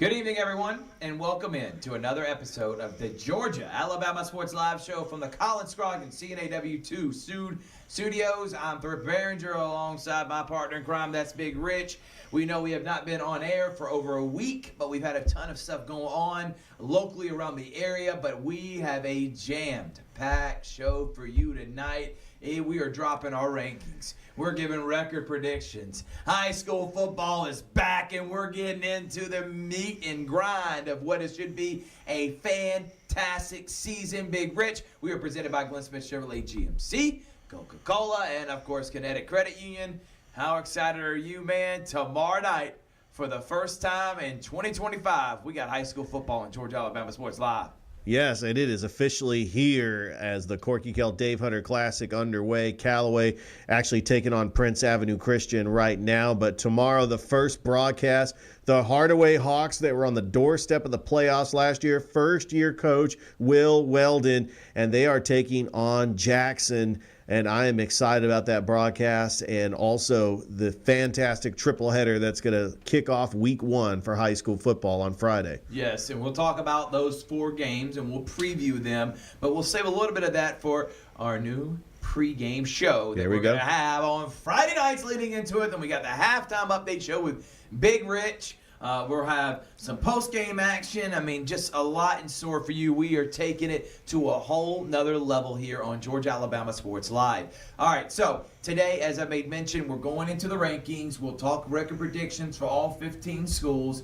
Good evening, everyone, and welcome in to another episode of the Georgia-Alabama Sports Live Show from the Colin Scrogin CNAW2 Studios. I'm Thurp Behringer alongside my partner in crime, that's Big Rich. We know we have not been on air for over a week, but we've had a ton of stuff going on locally around the area, but we have a jammed-packed show for you tonight. We are dropping our rankings. We're giving record predictions. High school football is back, and we're getting into the meat and grind of what it should be a fantastic season. Big Rich, we are presented by Glenn Smith Chevrolet GMC, Coca-Cola, and, of course, Kinetic Credit Union. How excited are you, man? Tomorrow night, for the first time in 2025, we got high school football in Georgia-Alabama Sports Live. Yes, and it is officially here as the Corky Kell Dave Hunter Classic underway. Callaway actually taking on Prince Avenue Christian right now. But tomorrow, the first broadcast, the Hardaway Hawks that were on the doorstep of the playoffs last year, first-year coach Will Weldon, and they are taking on Jackson. And I am excited about that broadcast and also the fantastic triple header that's going to kick off week one for high school football on Friday. Yes, and we'll talk about those four games and we'll preview them, but we'll save a little bit of that for our new pregame show that we're going to have on Friday nights leading into it. Then we got the halftime update show with Big Rich. We'll have some post-game action. I mean, just a lot in store for you. We are taking it to a whole nother level here on Georgia-Alabama Sports Live. All right, so today, as I made mention, we're going into the rankings. We'll talk record predictions for all 15 schools.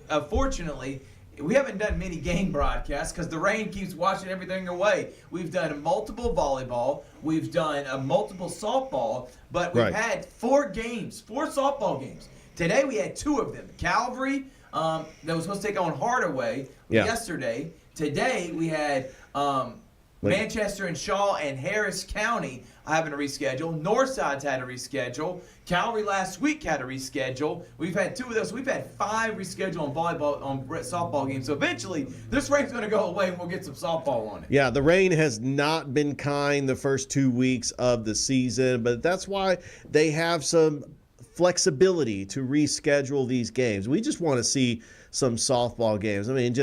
Unfortunately, we haven't done many game broadcasts because the rain keeps washing everything away. We've done multiple volleyball. We've done multiple softball. But we've had four softball games. Today we had two of them. Calvary, that was supposed to take on Hardaway yesterday. Today we had Manchester and Shaw and Harris County having to reschedule. Northside's had to reschedule. Calvary last week had to reschedule. We've had two of those. We've had five rescheduled on volleyball, on softball games. So eventually, this rain's going to go away and we'll get some softball on it. Yeah, the rain has not been kind the first 2 weeks of the season, but that's why they have some flexibility to reschedule these games. We just want to see some softball games. I mean,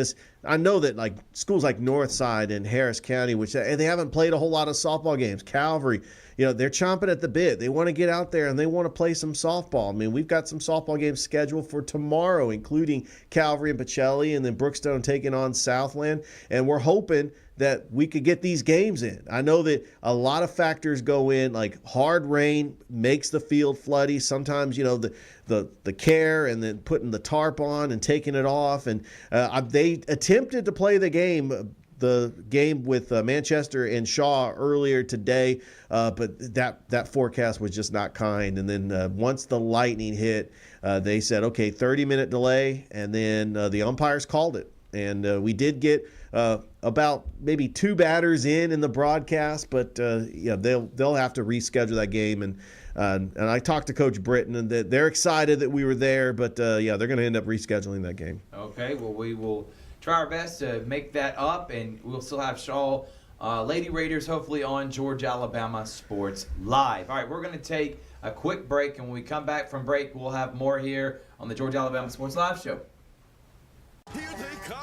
I know that like schools like Northside and Harris County, which they haven't played a whole lot of softball games. Calvary, they're chomping at the bit. They want to get out there and they want to play some softball. I mean, we've got some softball games scheduled for tomorrow, including Calvary and Pacelli, and then Brookstone taking on Southland. And we're hoping that we could get these games in. I know that a lot of factors go in, like hard rain makes the field floody. Sometimes, the care and then putting the tarp on and taking it off. And they attempted to play the game with Manchester and Shaw earlier today, but that forecast was just not kind. And then once the lightning hit, they said, okay, 30-minute delay, and then the umpires called it. And we did get about maybe two batters in the broadcast, but they'll have to reschedule that game. And I talked to Coach Britton, and they're excited that we were there, but they're going to end up rescheduling that game. Okay, well, we will try our best to make that up, and we'll still have Shaw Lady Raiders hopefully on Georgia-Alabama Sports Live. All right, we're going to take a quick break, and when we come back from break, we'll have more here on the Georgia-Alabama Sports Live show. Here they come!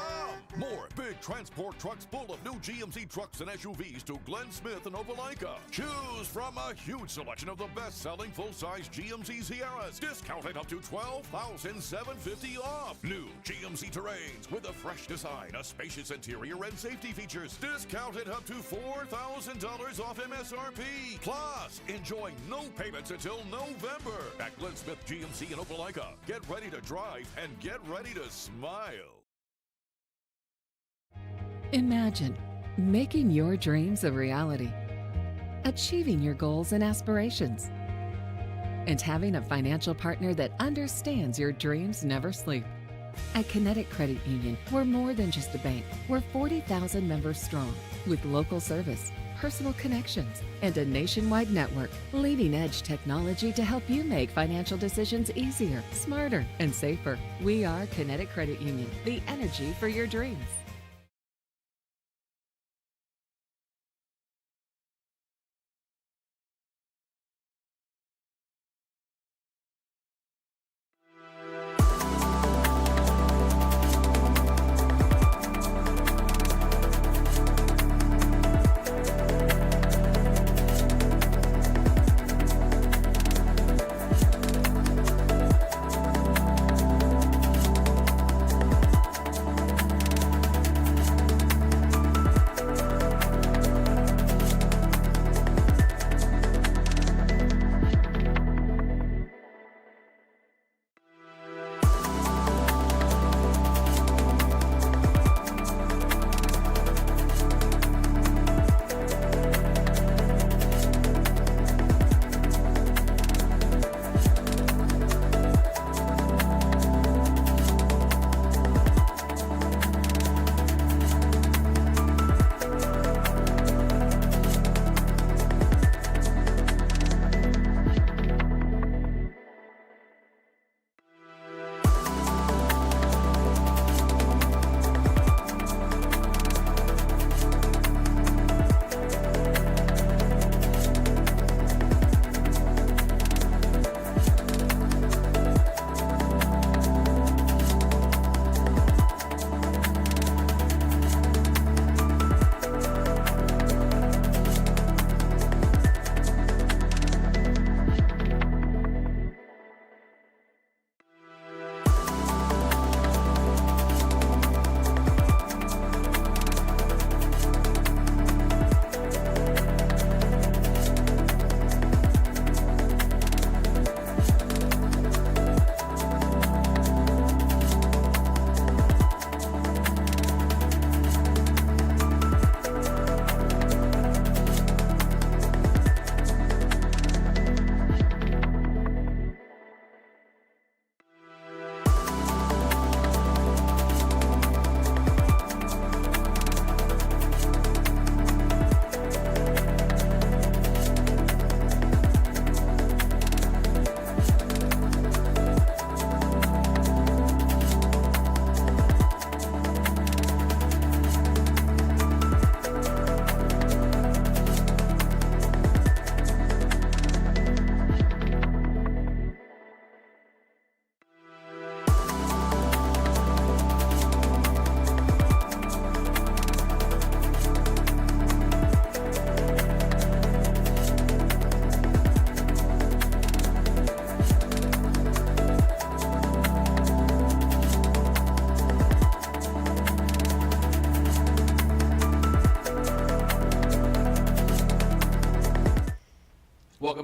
More big transport trucks full of new GMC trucks and SUVs to Glenn Smith and Opelika. Choose from a huge selection of the best-selling full-size GMC Sierras, discounted up to $12,750 off. New GMC Terrains with a fresh design, a spacious interior, and safety features, discounted up to $4,000 off MSRP. Plus, enjoy no payments until November at Glenn Smith GMC in Opelika. Get ready to drive and get ready to smile. Imagine making your dreams a reality, achieving your goals and aspirations, and having a financial partner that understands your dreams never sleep. At Kinetic Credit Union, we're more than just a bank. We're 40,000 members strong with local service, personal connections, and a nationwide network. Leading-edge technology to help you make financial decisions easier, smarter, and safer. We are Kinetic Credit Union, the energy for your dreams.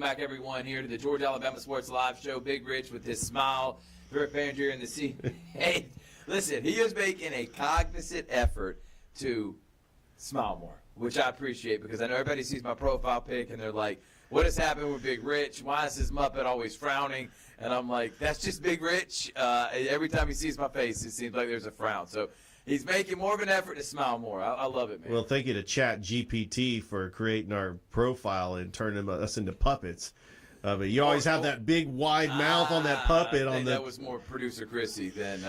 back, everyone, here to the Georgia Alabama Sports Live Show. Big Rich with his smile. Rick Behringer in the seat. Hey, listen, he is making a cognizant effort to smile more, which I appreciate because I know everybody sees my profile pic and they're like, what has happened with Big Rich? Why is his Muppet always frowning? And I'm like, that's just Big Rich. Every time he sees my face, it seems like there's a frown. So he's making more of an effort to smile more. I love it, man. Well, thank you to Chat GPT for creating our profile and turning us into puppets. But you always have that big wide mouth on that puppet. I think that was more producer Chrissy than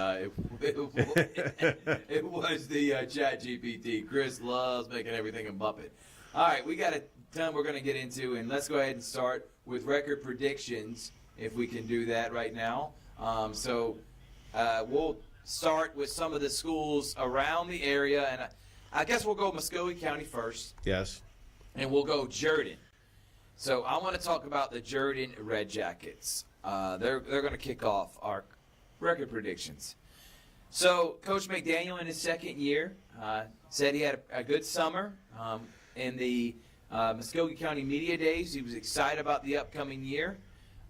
it was the Chat GPT. Chris loves making everything a Muppet. All right, we got a ton we're going to get into, and let's go ahead and start with record predictions, if we can do that right now. We'll start with some of the schools around the area, and I guess we'll go Muskogee County first. Yes. And we'll go Jordan. So I want to talk about the Jordan Red Jackets. They're going to kick off our record predictions. So Coach McDaniel in his second year said he had a good summer in the Muskogee County Media Days. He was excited about the upcoming year.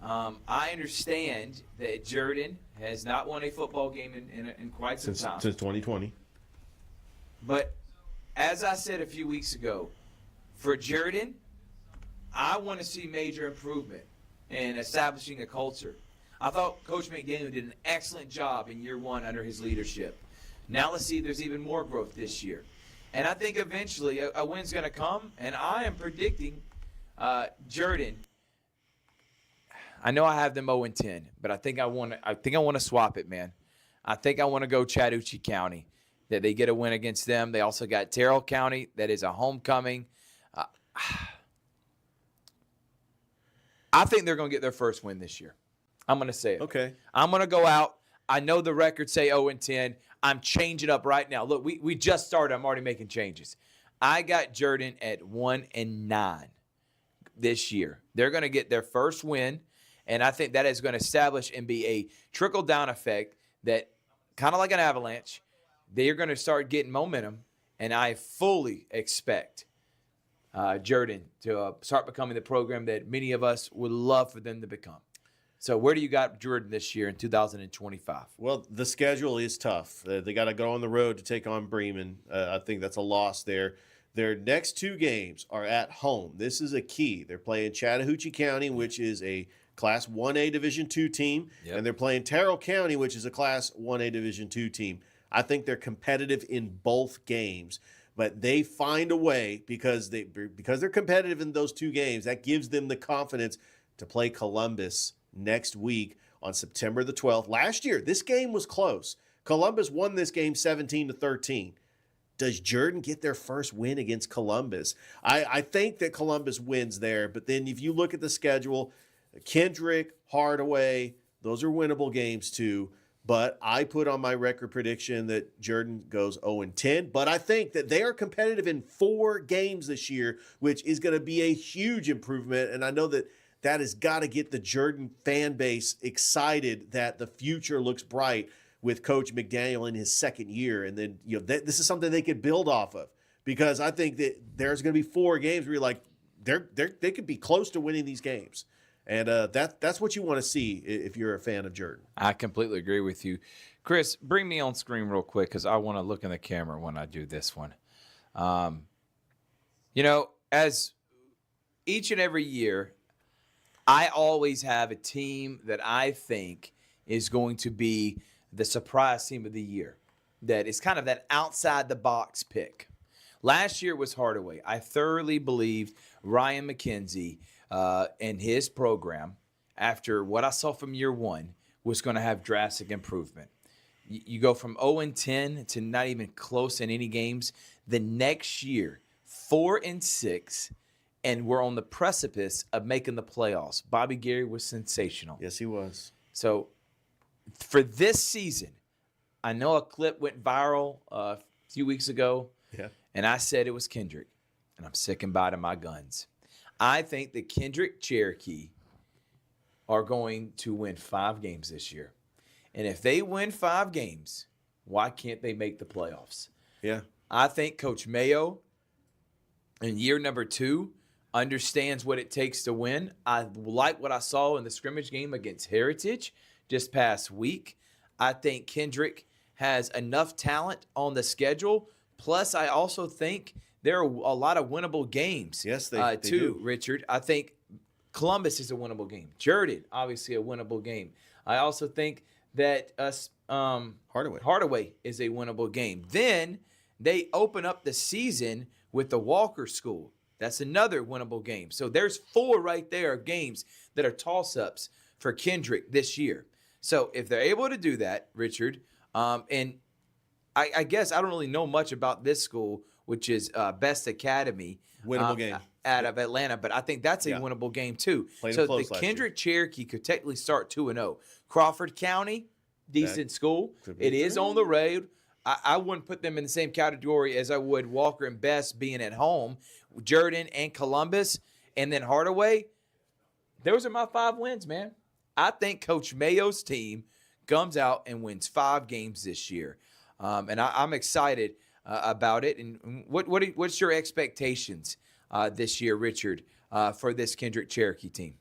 I understand that Jordan has not won a football game in quite some time. Since 2020. But as I said a few weeks ago, for Jordan, I want to see major improvement in establishing a culture. I thought Coach McDaniel did an excellent job in year one under his leadership. Now let's see if there's even more growth this year. And I think eventually a win's going to come, and I am predicting Jordan. I know I have them 0-10, but I think I want to swap it, man. I think I want to go Chattahoochee County, that they get a win against them. They also got Terrell County, that is a homecoming. I think they're going to get their first win this year. I'm going to say it. Okay. I'm going to go out. I know the records say 0-10. I'm changing up right now. Look, we just started. I'm already making changes. I got Jordan at 1-9 this year. They're going to get their first win, and I think that is going to establish and be a trickle-down effect that, kind of like an avalanche, they are going to start getting momentum, and I fully expect Jordan to start becoming the program that many of us would love for them to become. So where do you got Jordan this year in 2025? Well, the schedule is tough. They got to go on the road to take on Bremen. I think that's a loss there. Their next two games are at home. This is a key. They're playing Chattahoochee County, which is a Class 1A Division II team, and they're playing Terrell County, which is a Class 1A Division II team. I think they're competitive in both games. But they find a way because they're competitive in those two games. That gives them the confidence to play Columbus next week on September the 12th. Last year, this game was close. Columbus won this game 17-13. Does Jordan get their first win against Columbus? I think that Columbus wins there. But then if you look at the schedule, Kendrick, Hardaway, those are winnable games too. But I put on my record prediction that Jordan goes 0-10. But I think that they are competitive in 4 games this year, which is going to be a huge improvement. And I know that has got to get the Jordan fan base excited that the future looks bright with Coach McDaniel in his second year. And then, this is something they could build off of, because I think that there's going to be 4 games where you're like, they could be close to winning these games. And that's what you want to see if you're a fan of Jordan. I completely agree with you. Chris, bring me on screen real quick because I want to look in the camera when I do this one. As each and every year, I always have a team that I think is going to be the surprise team of the year. That is kind of that outside-the-box pick. Last year was Hardaway. I thoroughly believed Ryan McKenzie and his program, after what I saw from year one, was going to have drastic improvement. You go from 0-10 to not even close in any games. The next year, 4-6, and we're on the precipice of making the playoffs. Bobby Gary was sensational. Yes, he was. So for this season, I know a clip went viral a few weeks ago, and I said it was Kendrick, and I'm sick and biting my guns. I think that Kendrick Cherokee are going to win 5 games this year. And if they win 5 games, why can't they make the playoffs? Yeah. I think Coach Mayo in year number 2, understands what it takes to win. I like what I saw in the scrimmage game against Heritage just past week. I think Kendrick has enough talent on the schedule. Plus, I also think there are a lot of winnable games. Yes, they too, do. Richard. I think Columbus is a winnable game. Jordan, obviously a winnable game. I also think that Hardaway is a winnable game. Then they open up the season with the Walker School. That's another winnable game. So there's 4 right there of games that are toss-ups for Kendrick this year. So if they're able to do that, Richard, and I guess I don't really know much about this school, which is Best Academy. Winnable game. Out of Atlanta, but I think that's a winnable game too. So the Kendrick Cherokee could technically start 2-0. Crawford County, decent school. It is on the road. I wouldn't put them in the same category as I would Walker and Best being at home. Jordan and Columbus, and then Hardaway. Those are my 5 wins, man. I think Coach Mayo's team comes out and wins 5 games this year, and I'm excited about it. And what's your expectations this year, Richard, for this Kendrick Cherokee team?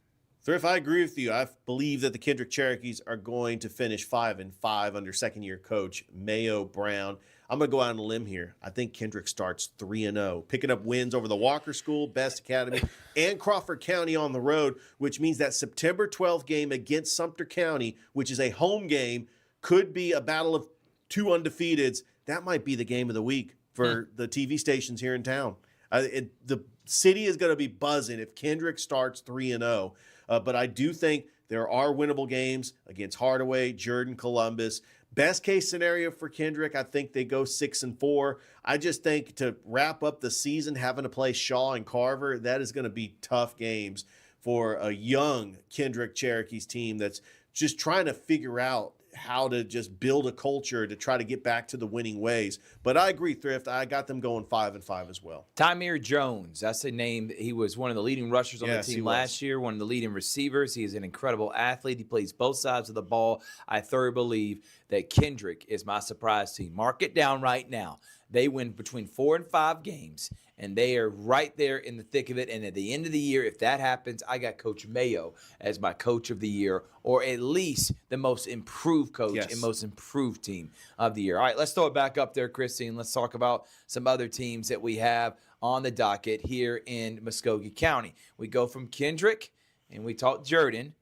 Thrift, I agree with you. I believe that the Kendrick Cherokees are going to finish 5-5 under second-year coach Mayo Brown. I'm going to go out on a limb here. I think Kendrick starts 3-0, picking up wins over the Walker School, Best Academy, and Crawford County on the road, which means that September 12th game against Sumter County, which is a home game, could be a battle of 2 undefeateds. That might be the game of the week for the TV stations here in town. The city is going to be buzzing if Kendrick starts 3-0. But I do think there are winnable games against Hardaway, Jordan, Columbus. Best case scenario for Kendrick, I think they go 6-4. I just think to wrap up the season, having to play Shaw and Carver, that is going to be tough games for a young Kendrick Cherokees team that's just trying to figure out how to just build a culture to try to get back to the winning ways. But I agree, Thrift. I got them going 5-5 as well. Tymir Jones, that's a name. He was one of the leading rushers on the team last year, one of the leading receivers. He is an incredible athlete. He plays both sides of the ball. I thoroughly believe that Kendrick is my surprise team. Mark it down right now. They win between 4 and 5 games, and they are right there in the thick of it. And at the end of the year, if that happens, I got Coach Mayo as my coach of the year, or at least the most improved coach and most improved team of the year. All right, let's throw it back up there, Christine. Let's talk about some other teams that we have on the docket here in Muskogee County. We go from Kendrick, and we talk Jordan.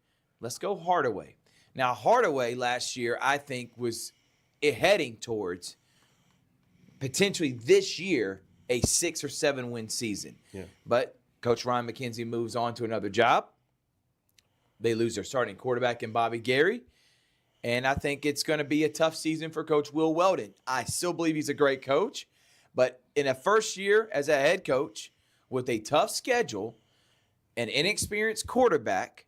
Let's go Hardaway. Now, Hardaway last year, I think, was heading towards potentially this year a 6 or 7 win season. But Coach Ryan McKenzie moves on to another job. They lose their starting quarterback in Bobby Gary. And I think it's going to be a tough season for Coach Will Weldon. I still believe he's a great coach. But in a first year as a head coach with a tough schedule, an inexperienced quarterback,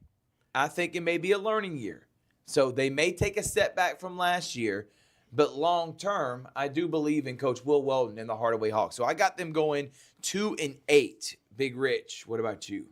I think it may be a learning year. So they may take a step back from last year. But long term, I do believe in Coach Will Weldon and the Hardaway Hawks. So I got them going 2-8. Big Rich, what about you?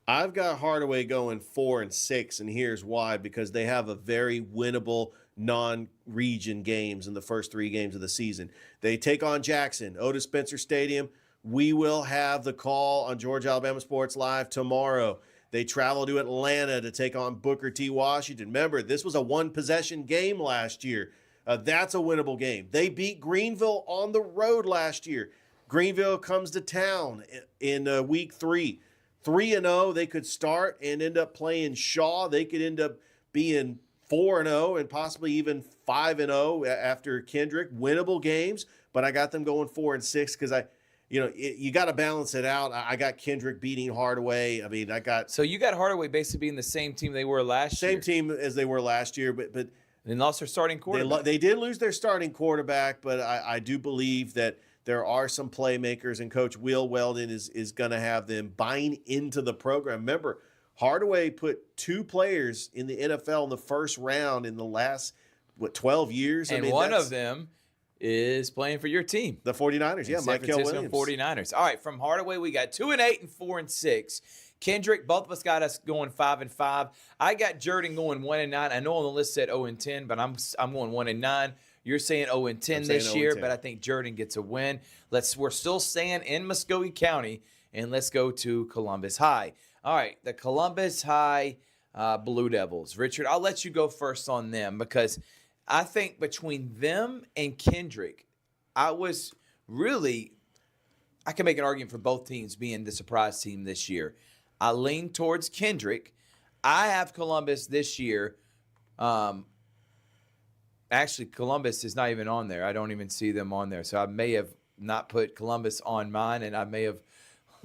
I've got Hardaway going 4-6, and here's why. Because they have a very winnable non-region games in the first 3 games of the season. They take on Jackson, Otis Spencer Stadium. We will have the call on Georgia Alabama Sports Live tomorrow. They travel to Atlanta to take on Booker T. Washington. Remember, this was a 1-possession game last year. That's a winnable game. They beat Greenville on the road last year. Greenville comes to town in week 3. 3-0, they could start and end up playing Shaw. They could end up being 4-0 and possibly even 5-0 after Kendrick. Winnable games, but I got them going 4-6 because you got to balance it out. I got Kendrick beating Hardaway. I mean, So you got Hardaway basically being the same team they were last year. Same team as they were last year, but they lost their starting quarterback. They did lose their starting quarterback, but I do believe that there are some playmakers, and Coach Will Weldon is going to have them buying into the program. Remember, Hardaway put 2 players in the NFL in the first round in the last, 12 years? And one of them is playing for your team. The 49ers, Mykel Williams. 49ers. All right, from Hardaway, we got 2-8 and 4-6. Kendrick, both of us got us going 5-5. I got Jordan going 1-9. I know on the list said 0-10, but I'm going 1-9. You're saying 0-10 this year, but I think Jordan gets a win. We're still staying in Muskogee County, and let's go to Columbus High. All right, the Columbus High Blue Devils. Richard, I'll let you go first on them because I think between them and Kendrick, I can make an argument for both teams being the surprise team this year. I lean towards Kendrick. I have Columbus this year. Actually, Columbus is not even on there. I don't even see them on there. So I may have not put Columbus on mine, and I may have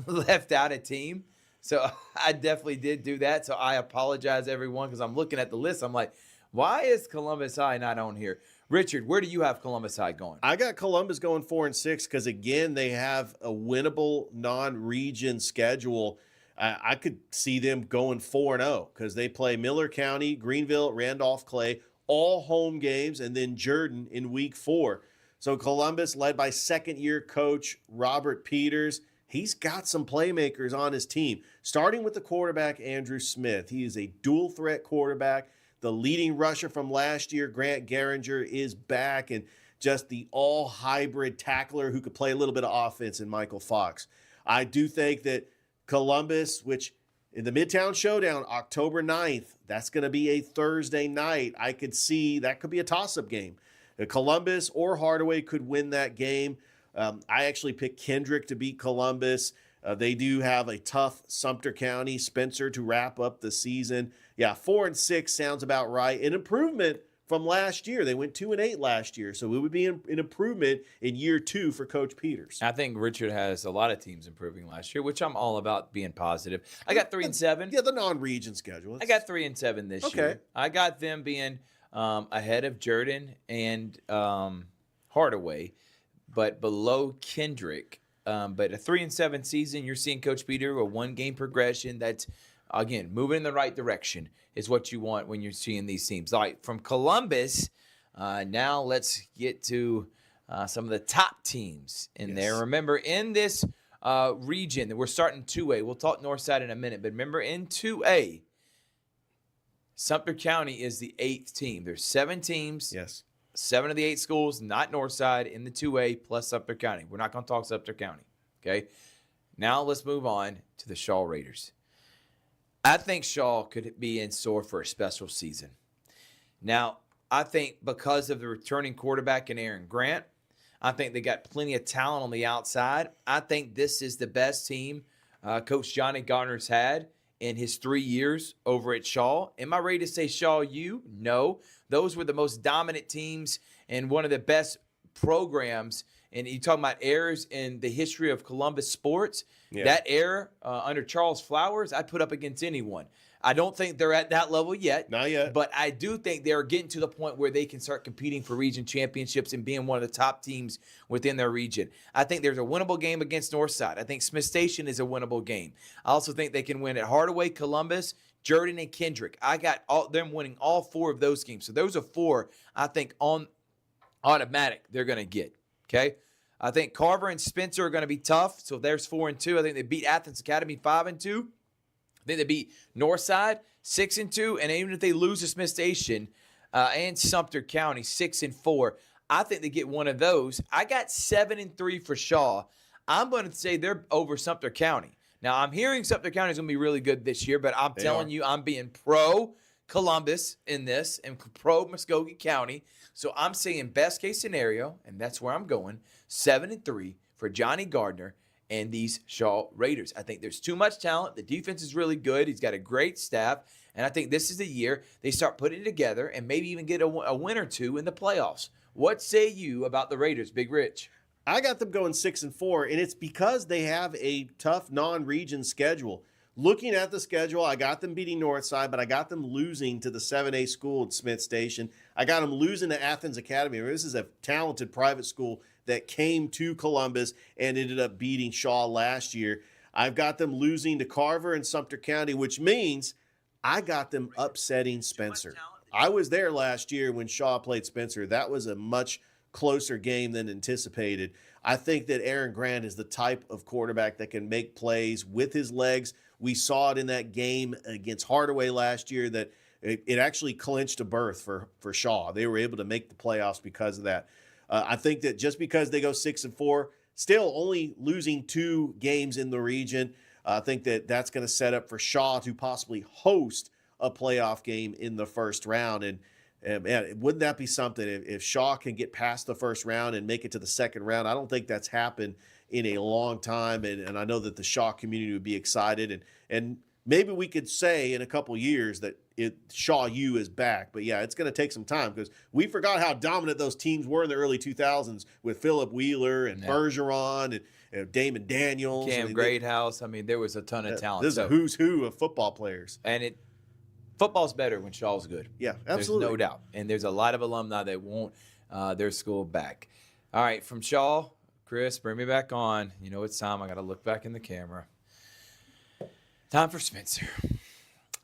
left out a team. So I definitely did do that. So I apologize, everyone, because I'm looking at the list. I'm like, why is Columbus High not on here? Richard, where do you have Columbus High going? I got Columbus going 4-6 because, again, they have a winnable non-region schedule. I could see them going 4-0 because they play Miller County, Greenville, Randolph-Clay, all home games, and then Jordan in week 4. So Columbus, led by second-year coach Robert Peters, he's got some playmakers on his team, starting with the quarterback, Andrew Smith. He is a dual-threat quarterback. The leading rusher from last year, Grant Geringer, is back, and just the all-hybrid tackler who could play a little bit of offense in Michael Fox. I do think that Columbus, which in the Midtown Showdown, October 9th, that's going to be a Thursday night. I could see that could be a toss-up game. Columbus or Hardaway could win that game. I actually picked Kendrick to beat Columbus. They do have a tough Sumter County, Spencer to wrap up the season. Yeah, 4-6 sounds about right. An improvement from last year. They went 2-8 last year, so it would be an improvement in year 2 for Coach Peters. I think Richard has a lot of teams improving last year, which I'm all about being positive. I got 3-7. Yeah, the non-region schedule. I got 3-7 this year. I got them being ahead of Jordan and Hardaway, but below Kendrick. But a 3-7 season, you're seeing Coach Peter a 1-game progression. That's, again, moving in the right direction is what you want when you're seeing these teams. All right, from Columbus, now let's get to some of the top teams in there. Remember, in this region, we're starting 2A. We'll talk Northside in a minute, but remember, in 2A, Sumter County is the 8th team. There's 7 teams. Yes. 7 of the 8 schools, not Northside, in the 2A plus Sumter County. We're not going to talk Sumter County, okay? Now let's move on to the Shaw Raiders. I think Shaw could be in store for a special season. Now, I think because of the returning quarterback in Aaron Grant, I think they got plenty of talent on the outside. I think this is the best team Coach Johnny Gardner's had in his 3 years over at Shaw. Am I ready to say Shaw U? No. Those were the most dominant teams and one of the best programs. And you talking about eras in the history of Columbus sports. Yeah. That era under Charles Flowers, I'd put up against anyone. I don't think they're at that level yet. Not yet. But I do think they're getting to the point where they can start competing for region championships and being one of the top teams within their region. I think there's a winnable game against Northside. I think Smith Station is a winnable game. I also think they can win at Hardaway, Columbus, Jordan, and Kendrick. I got them winning all 4 of those games. So those are 4 I think on automatic they're going to get, okay? I think Carver and Spencer are going to be tough. So there's 4-2. I think they beat Athens Academy 5-2. I think they beat Northside 6-2. And even if they lose to Smith Station and Sumter County 6-4, I think they get one of those. I got 7-3 for Shaw. I'm going to say they're over Sumter County. Now, I'm hearing Sumter County is going to be really good this year, but I'm telling you, I'm being pro Columbus in this and pro Muskogee County. So I'm saying best case scenario, and that's where I'm going, 7-3 for Johnny Gardner and these Shaw Raiders. I think there's too much talent. The defense is really good. He's got a great staff. And I think this is the year they start putting it together and maybe even get a win or 2 in the playoffs. What say you about the Raiders, Big Rich? I got them going 6-4, and it's because they have a tough non-region schedule. Looking at the schedule, I got them beating Northside, but I got them losing to the 7A school at Smith Station. I got them losing to Athens Academy. This is a talented private school that came to Columbus and ended up beating Shaw last year. I've got them losing to Carver and Sumter County, which means I got them upsetting Spencer. I was there last year when Shaw played Spencer. That was a much closer game than anticipated. I think that Aaron Grant is the type of quarterback that can make plays with his legs. We saw it in that game against Hardaway last year that it actually clinched a berth for Shaw. They were able to make the playoffs because of that. I think that just because they go 6-4, still only losing 2 games in the region. I think that's going to set up for Shaw to possibly host a playoff game in the first round. And man, wouldn't that be something if Shaw can get past the first round and make it to the second round? I don't think that's happened in a long time. And I know that the Shaw community would be excited. And maybe we could say in a couple years that Shaw U is back. But yeah, it's going to take some time because we forgot how dominant those teams were in the early 2000s with Philip Wheeler and Bergeron and Damon Daniels. Cam Greathouse. I mean, there was a ton of talent. This is a who's who of football players. And football's better when Shaw's good. Yeah, absolutely. There's no doubt. And there's a lot of alumni that want their school back. All right, from Shaw, Chris, bring me back on. You know it's time. I got to look back in the camera. Time for Spencer.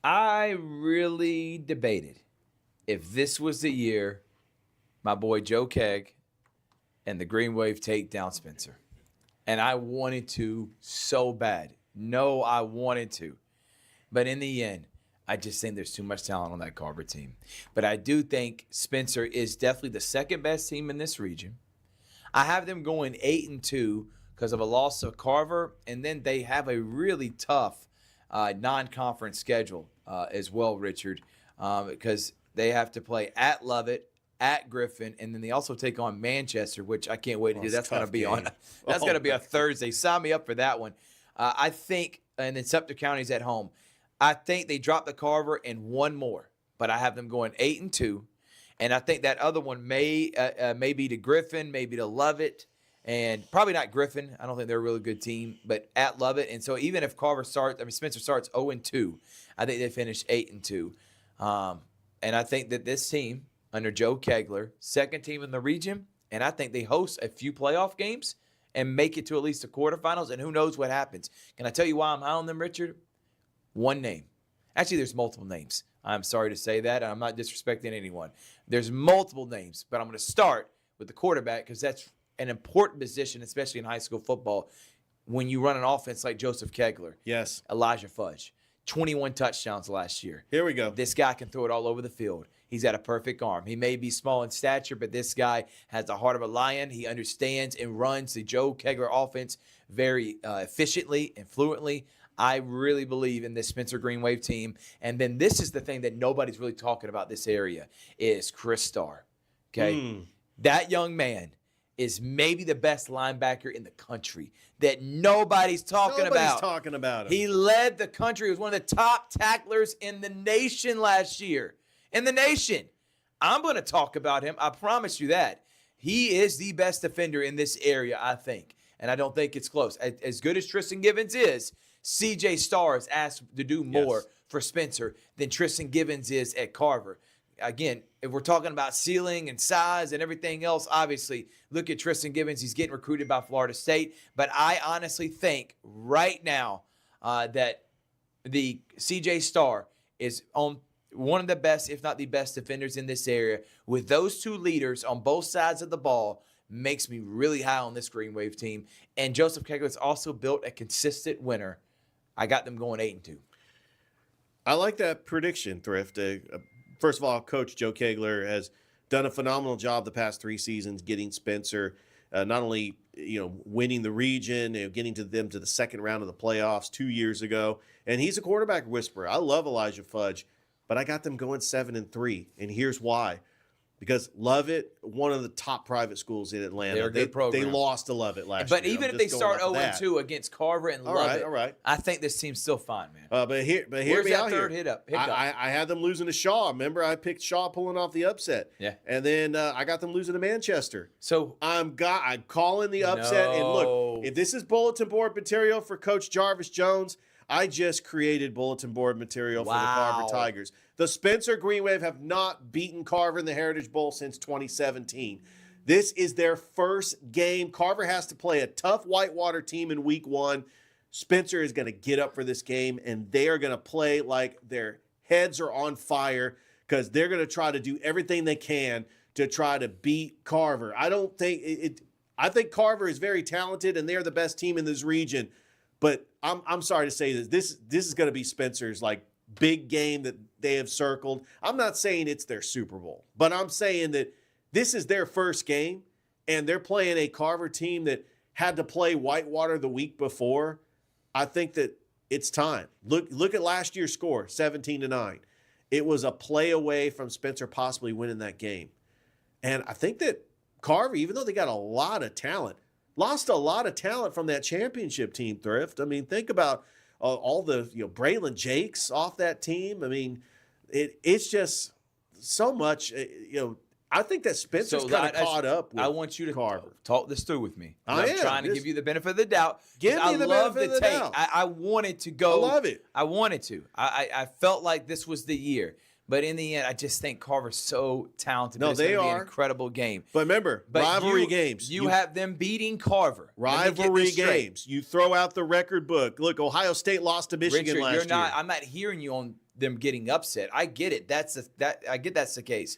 I really debated if this was the year my boy Joe Keg and the Green Wave take down Spencer. And I wanted to so bad. No, I wanted to. But in the end, I just think there's too much talent on that Carver team. But I do think Spencer is definitely the second best team in this region. I have them going 8-2 because of a loss of Carver, and then they have a really tough non-conference schedule as well, Richard, because they have to play at Lovett, at Griffin, and then they also take on Manchester, which I can't wait to do. That's going to be going to be a Thursday. Sign me up for that one. I think, and then Sumter County's at home. I think they dropped the Carver and one more, but I have them going 8-2, and I think that other one may be to Griffin, maybe to Lovett, and probably not Griffin. I don't think they're a really good team, but at Lovett. And so even if Spencer starts 0-2, I think they finish 8-2, and I think that this team under Joe Kegler, second team in the region, and I think they host a few playoff games and make it to at least the quarterfinals. And who knows what happens? Can I tell you why I'm high on them, Richard? One name. Actually, there's multiple names. I'm sorry to say that. I'm not disrespecting anyone. There's multiple names, but I'm going to start with the quarterback because that's an important position, especially in high school football, when you run an offense like Joseph Kegler. Yes. Elijah Fudge. 21 touchdowns last year. Here we go. This guy can throw it all over the field. He's got a perfect arm. He may be small in stature, but this guy has the heart of a lion. He understands and runs the Joe Kegler offense very efficiently and fluently. I really believe in this Spencer Green Wave team. And then this is the thing that nobody's really talking about this area is Chris Starr. Okay? That young man is maybe the best linebacker in the country that nobody's talking about. Nobody's talking about him. He led the country. He was one of the top tacklers in the nation last year. In the nation. I'm going to talk about him. I promise you that. He is the best defender in this area, I think. And I don't think it's close. As good as Tristan Givens is, C.J. Starr is asked to do more for Spencer than Tristan Givens is at Carver. Again, if we're talking about ceiling and size and everything else, obviously, look at Tristan Givens. He's getting recruited by Florida State. But I honestly think right now that the C.J. Starr is on one of the best, if not the best, defenders in this area. With those two leaders on both sides of the ball, makes me really high on this Green Wave team. And Joseph Kegler's also built a consistent winner. I got them going 8-2. I like that prediction, Thrift. First of all, Coach Joe Kegler has done a phenomenal job the past 3 seasons getting Spencer not only winning the region, getting to them to the second round of the playoffs 2 years ago. And he's a quarterback whisperer. I love Elijah Fudge, but I got them going 7-3. And here's why. Because Lovett, one of the top private schools in Atlanta. They're a good program. They lost to Lovett last year. But year. even if they start 0-2 against Carver and Lovett, all right. I think this team's still fine, man. But hear Where's me that out third here. hiccup? I had them losing to Shaw. Remember, I picked Shaw pulling off the upset. Yeah. And then I got them losing to Manchester. So I'm calling the upset. And look, if this is bulletin board material for Coach Jarvis Jones, I just created bulletin board material for the Carver Tigers. The Spencer Green Wave have not beaten Carver in the Heritage Bowl since 2017. This is their first game. Carver has to play a tough Whitewater team in week 1. Spencer is going to get up for this game, and they are going to play like their heads are on fire because they're going to try to do everything they can to try to beat Carver. I think Carver is very talented, and they're the best team in this region. But I'm sorry to say this is going to be Spencer's big game that they have circled. I'm not saying it's their Super Bowl, but I'm saying that this is their first game, and they're playing a Carver team that had to play Whitewater the week before, I think that it's time. Look at last year's score, 17-9. It was a play away from Spencer possibly winning that game. And I think that Carver, even though they got a lot of talent, lost a lot of talent from that championship team, Thrift. I mean, think about all the, Braylon Jakes off that team. I mean, it's just so much, I think that Spencer's kind of caught up with I want you to Carver. Talk this through with me. I'm trying to give you the benefit of the doubt. Give me the benefit of the doubt. I wanted to go. I love it. I wanted to. I felt like this was the year. But in the end, I just think Carver's so talented. No, it's they going to be are. an incredible game. But remember, rivalry games. You have them beating Carver. Rivalry games. You throw out the record book. Look, Ohio State lost to Michigan Richard, last year. I'm not hearing you on them getting upset. I get it. I get that's the case.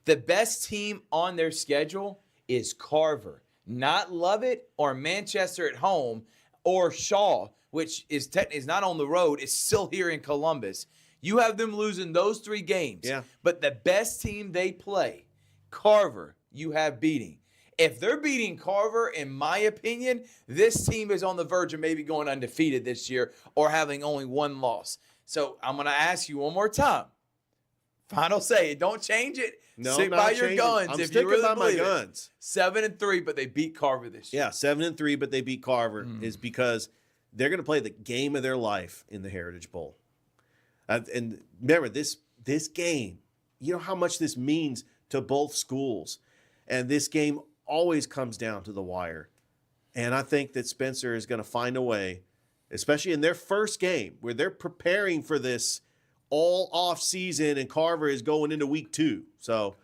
The best team on their schedule is Carver, not Lovett or Manchester at home or Shaw, which is not on the road. It's still here in Columbus. You have them losing those 3 games. Yeah. But the best team they play, Carver, you have beating. If they're beating Carver, in my opinion, this team is on the verge of maybe going undefeated this year or having only 1 loss. So I'm going to ask you one more time. Final say. Don't change it. No, Stick I'm not by your changing. guns. I'm if sticking you really by my believe it. guns. 7-3, but they beat Carver this year. Yeah, 7-3, but they beat Carver is because they're going to play the game of their life in the Heritage Bowl. And remember, this game, you know how much this means to both schools. And this game always comes down to the wire. And I think that Spencer is going to find a way, especially in their first game, where they're preparing for this all off season and Carver is going into week 2. So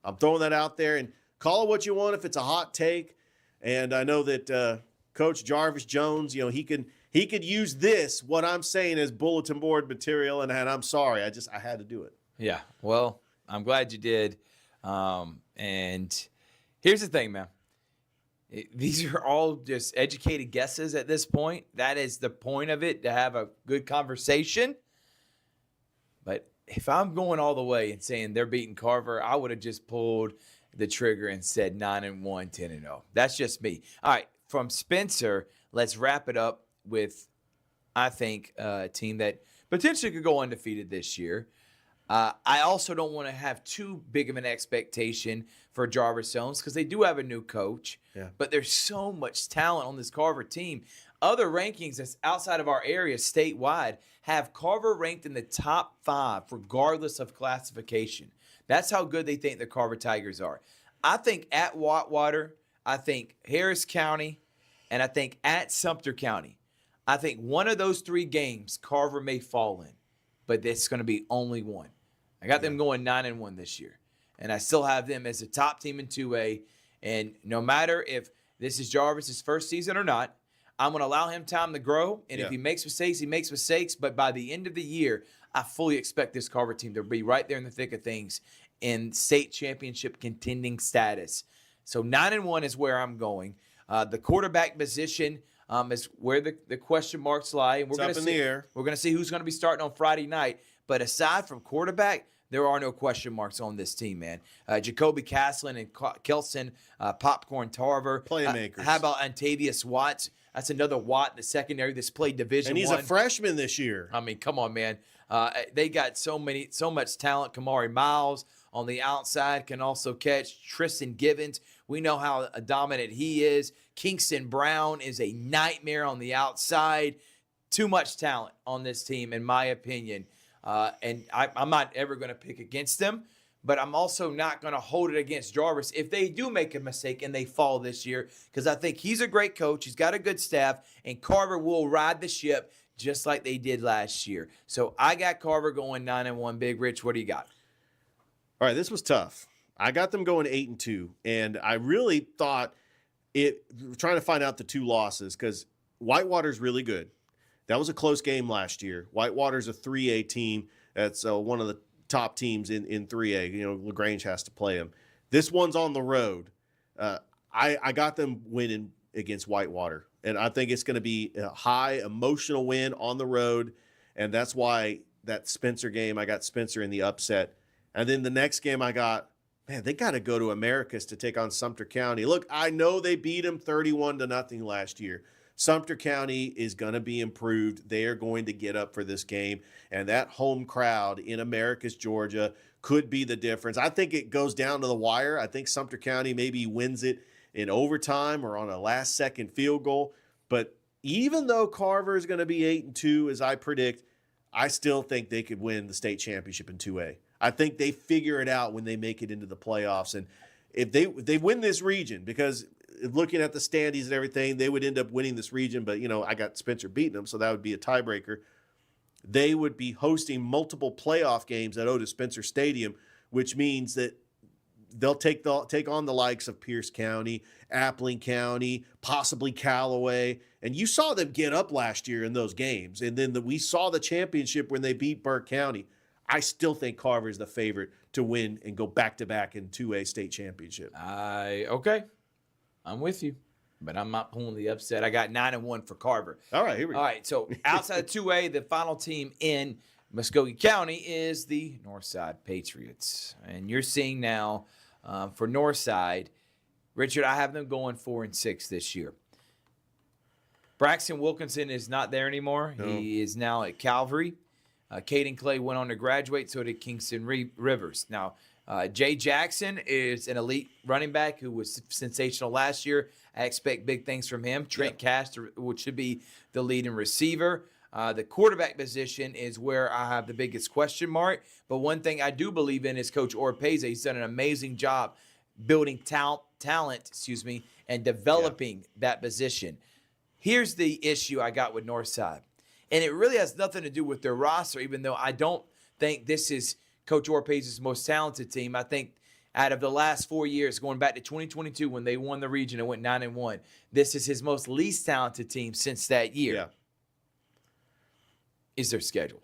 I'm throwing that out there, and call it what you want if it's a hot take. And I know that Coach Jarvis Jones, he could use this, what I'm saying, as bulletin board material, and I'm sorry. I had to do it. Yeah, well, I'm glad you did. And here's the thing, man. These are all just educated guesses at this point. That is the point of it, to have a good conversation. But if I'm going all the way and saying they're beating Carver, I would have just pulled the trigger and said 9-1, 10-0. That's just me. All right, from Spencer, let's wrap it up with, I think, a team that potentially could go undefeated this year. I also don't want to have too big of an expectation for Jarvis Jones because they do have a new coach. Yeah. But there's so much talent on this Carver team. Other rankings that's outside of our area statewide have Carver ranked in the top 5 regardless of classification. That's how good they think the Carver Tigers are. I think at Whitewater, I think Harris County, and I think at Sumter County. I think one of those 3 games Carver may fall in, but it's going to be only one. I got them going 9-1 this year, and I still have them as a top team in 2A. And no matter if this is Jarvis's first season or not, I'm going to allow him time to grow. And if he makes mistakes, he makes mistakes. But by the end of the year, I fully expect this Carver team to be right there in the thick of things in state championship contending status. So 9-1 is where I'm going. The quarterback position is where the question marks lie. And we're going to see. We're going to see who's going to be starting on Friday night. But aside from quarterback, there are no question marks on this team, man. Jacoby Caslin and Kelson, Popcorn Tarver. Playmakers. How about Antavius Watts? That's another Watt in the secondary that's played Division And he's a freshman this year. I mean, come on, man. They got so much talent. Kamari Miles on the outside can also catch. Tristan Givens, we know how dominant he is. Kingston Brown is a nightmare on the outside. Too much talent on this team, in my opinion. And I'm not ever going to pick against them, but I'm also not going to hold it against Jarvis if they do make a mistake and they fall this year, because I think he's a great coach. He's got a good staff, and Carver will ride the ship just like they did last year. So I got Carver going 9-1. Big Rich, what do you got? All right, this was tough. I got them going 8-2, and I really thought trying to find out the 2 losses, because Whitewater's really good. That was a close game last year. Whitewater's a 3A team. That's one of the top teams in 3A. LaGrange has to play them. This one's on the road. I got them winning against Whitewater, and I think it's going to be a high emotional win on the road, and that's why that Spencer game, I got Spencer in the upset. And then the next game I got man, they got to go to Americus to take on Sumter County. Look, I know they beat them 31-0 last year. Sumter County is going to be improved. They are going to get up for this game, and that home crowd in Americus, Georgia, could be the difference. I think it goes down to the wire. I think Sumter County maybe wins it in overtime or on a last-second field goal. But even though Carver is going to be 8-2, as I predict, I still think they could win the state championship in 2A. I think they figure it out when they make it into the playoffs. And if they win this region, because looking at the standings and everything, they would end up winning this region. But, I got Spencer beating them, so that would be a tiebreaker. They would be hosting multiple playoff games at Otis Spencer Stadium, which means that they'll take on the likes of Pierce County, Appling County, possibly Callaway. And you saw them get up last year in those games. And then we saw the championship when they beat Burke County. I still think Carver is the favorite to win and go back-to-back in 2A state championship. Okay. I'm with you, but I'm not pulling the upset. I got 9-1 for Carver. All right, here we go. All right, so outside of 2A, the final team in Muskogee County is the Northside Patriots. And you're seeing now for Northside, Richard, I have them going 4-6 this year. Braxton Wilkinson is not there anymore. No. He is now at Calvary. Caden Clay went on to graduate, so did Kingston Rivers. Now, Jay Jackson is an elite running back who was sensational last year. I expect big things from him. Trent Castor, which should be the leading receiver. The quarterback position is where I have the biggest question mark. But one thing I do believe in is Coach Oropeza. He's done an amazing job building talent, and developing that position. Here's the issue I got with Northside. And it really has nothing to do with their roster, even though I don't think this is Coach Oropez's most talented team. I think out of the last 4 years, going back to 2022 when they won the region and went 9-1, this is his most least talented team since that year. Yeah. Is their schedule.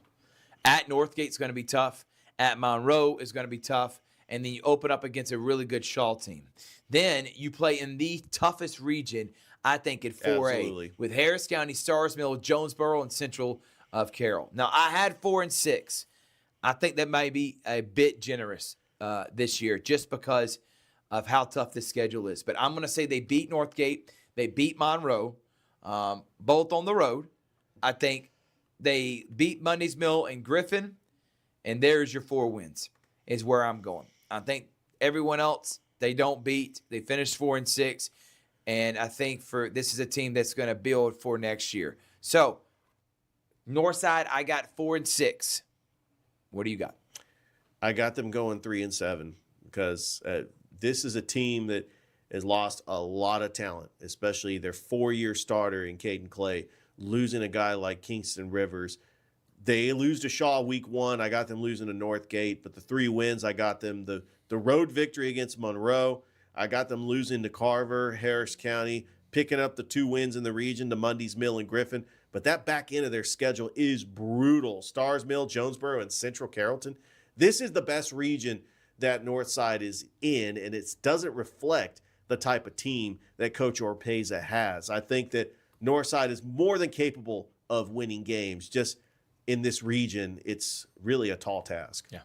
At Northgate's going to be tough. At Monroe is going to be tough. And then you open up against a really good Shaw team. Then you play in the toughest region, I think, at 4A. Absolutely. With Harris County, Starrs Mill, Jonesboro, and Central of Carroll. Now, I had 4-6. I think that might be a bit generous this year just because of how tough this schedule is. But I'm going to say they beat Northgate. They beat Monroe, both on the road. I think they beat Mundy's Mill and Griffin, and there's your 4 wins is where I'm going. I think everyone else they don't beat. They finished 4-6, and I think this is a team that's going to build for next year. So, Northside, I got 4-6. What do you got? I got them going 3-7 because this is a team that has lost a lot of talent, especially their 4-year starter in Caden Clay, losing a guy like Kingston Rivers. They lose to Shaw week 1. I got them losing to Northgate, but the 3 wins, I got them the road victory against Monroe. I got them losing to Carver, Harris County, picking up the 2 wins in the region to Mundy's Mill and Griffin. But that back end of their schedule is brutal. Starrs Mill, Jonesboro, and Central Carrollton. This is the best region that Northside is in, and it doesn't reflect the type of team that Coach Oropeza has. I think that Northside is more than capable of winning games. Just in this region, it's really a tall task. Yeah.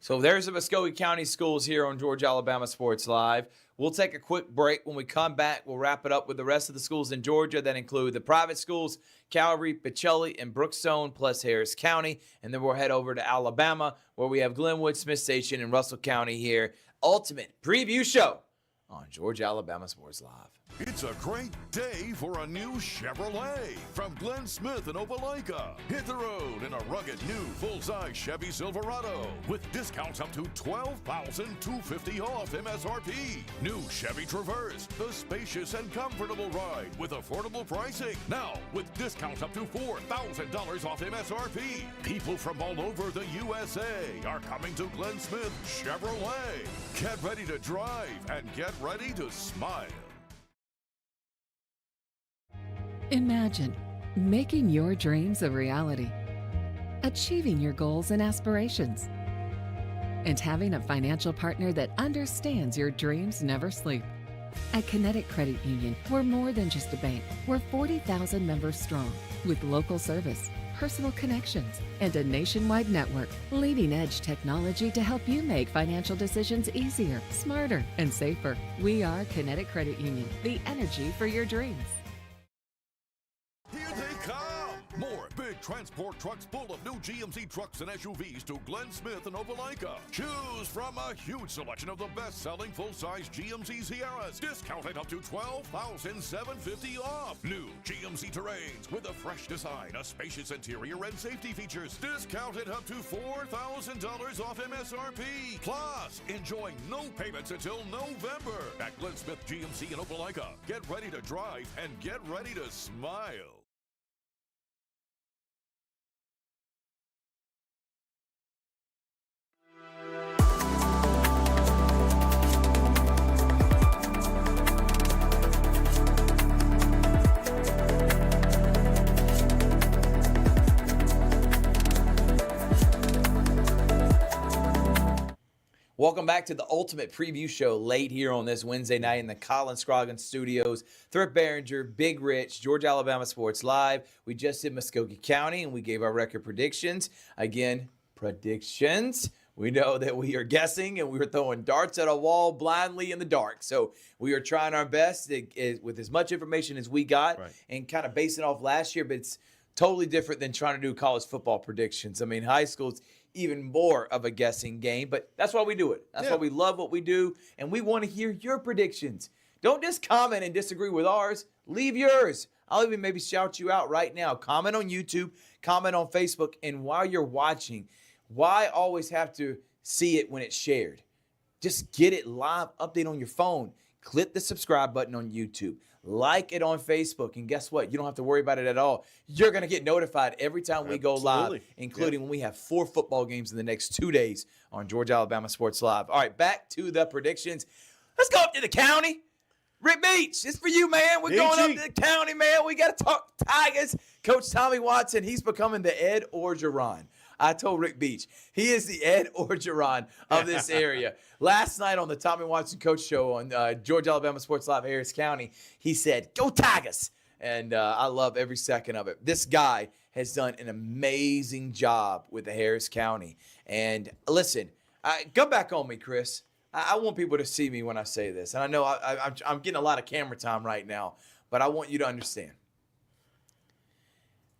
So there's the Muskogee County schools here on Georgia Alabama Sports Live. We'll take a quick break. When we come back, we'll wrap it up with the rest of the schools in Georgia that include the private schools, Calvary, Pacelli, and Brookstone, plus Harris County. And then we'll head over to Alabama, where we have Glenwood, Smith Station, and Russell County here. Ultimate preview show on Georgia Alabama Sports Live. It's a great day for a new Chevrolet from Glenn Smith in Opelika. Hit the road in a rugged new full-size Chevy Silverado with discounts up to $12,250 off MSRP. New Chevy Traverse, the spacious and comfortable ride with affordable pricing. Now with discounts up to $4,000 off MSRP. People from all over the USA are coming to Glenn Smith Chevrolet. Get ready to drive and get ready to smile. Imagine making your dreams a reality, achieving your goals and aspirations, and having a financial partner that understands your dreams never sleep. At Kinetic Credit Union, we're more than just a bank. We're 40,000 members strong, with local service, personal connections, and a nationwide network. Leading-edge technology to help you make financial decisions easier, smarter, and safer. We are Kinetic Credit Union, the energy for your dreams. Here they come! More big transport trucks full of new GMC trucks and SUVs to Glenn Smith and Opelika. Choose from a huge selection of the best-selling full-size GMC Sierras, discounted up to $12,750 off. New GMC Terrains with a fresh design, a spacious interior, and safety features, discounted up to $4,000 off MSRP. Plus, enjoy no payments until November at Glenn Smith GMC in Opelika. Get ready to drive and get ready to smile. Welcome back to the Ultimate Preview Show late here on this Wednesday night in the Colin Scroggins Studios. Thurp Behringer, Big Rich, Georgia Alabama Sports Live. We just did Muskogee County and we gave our record predictions. Again, predictions. We know that we are guessing and we are throwing darts at a wall blindly in the dark. So we are trying our best with as much information as we got and kind of basing off last year, but it's totally different than trying to do college football predictions. I mean, high school's even more of a guessing game, but that's why we do it. That's why we love what we do, and we want to hear your predictions. Don't just comment and disagree with ours. Leave yours. I'll even maybe shout you out right now. Comment on YouTube, comment on Facebook, and while you're watching, why always have to see it when it's shared? Just get it live, update on your phone. Click the subscribe button on YouTube. Like it on Facebook, and guess what? You don't have to worry about it at all. You're going to get notified every time we go live, including when we have 4 football games in the next 2 days on Georgia Alabama Sports Live. All right, back to the predictions. Let's go up to the county. Rick Beach, it's for you, man. We're going up to the county, man. We got to talk Tigers. Coach Tommy Watson, he's becoming the Ed Orgeron. I told Rick Beach, he is the Ed Orgeron of this area. Last night on the Tommy Watson Coach Show on Georgia Alabama Sports Live, Harris County, he said, "Go Tigers." And I love every second of it. This guy has done an amazing job with the Harris County. And listen, come back on me, Chris. I want people to see me when I say this. And I know I'm getting a lot of camera time right now, but I want you to understand.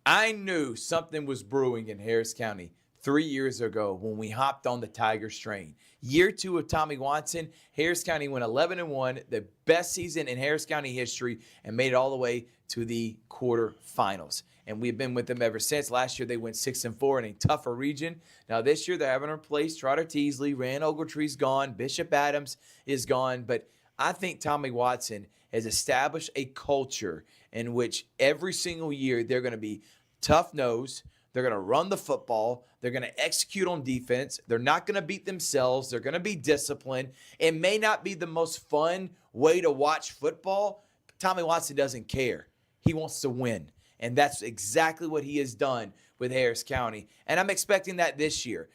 I knew something was brewing in Harris County 3 years ago when we hopped on the Tigers train. Year 2 of Tommy Watson, Harris County went 11-1, the best season in Harris County history, and made it all the way to the quarterfinals. And we've been with them ever since. Last year, they went 6-4 in a tougher region. Now, this year, they're having to replace Trotter Teasley. Rand Ogletree's gone. Bishop Adams is gone. But I think Tommy Watson has established a culture in which every single year they're going to be tough-nosed. They're going to run the football. They're going to execute on defense. They're not going to beat themselves. They're going to be disciplined. It may not be the most fun way to watch football. Tommy Watson doesn't care. He wants to win. And that's exactly what he has done with Harris County. And I'm expecting that this year.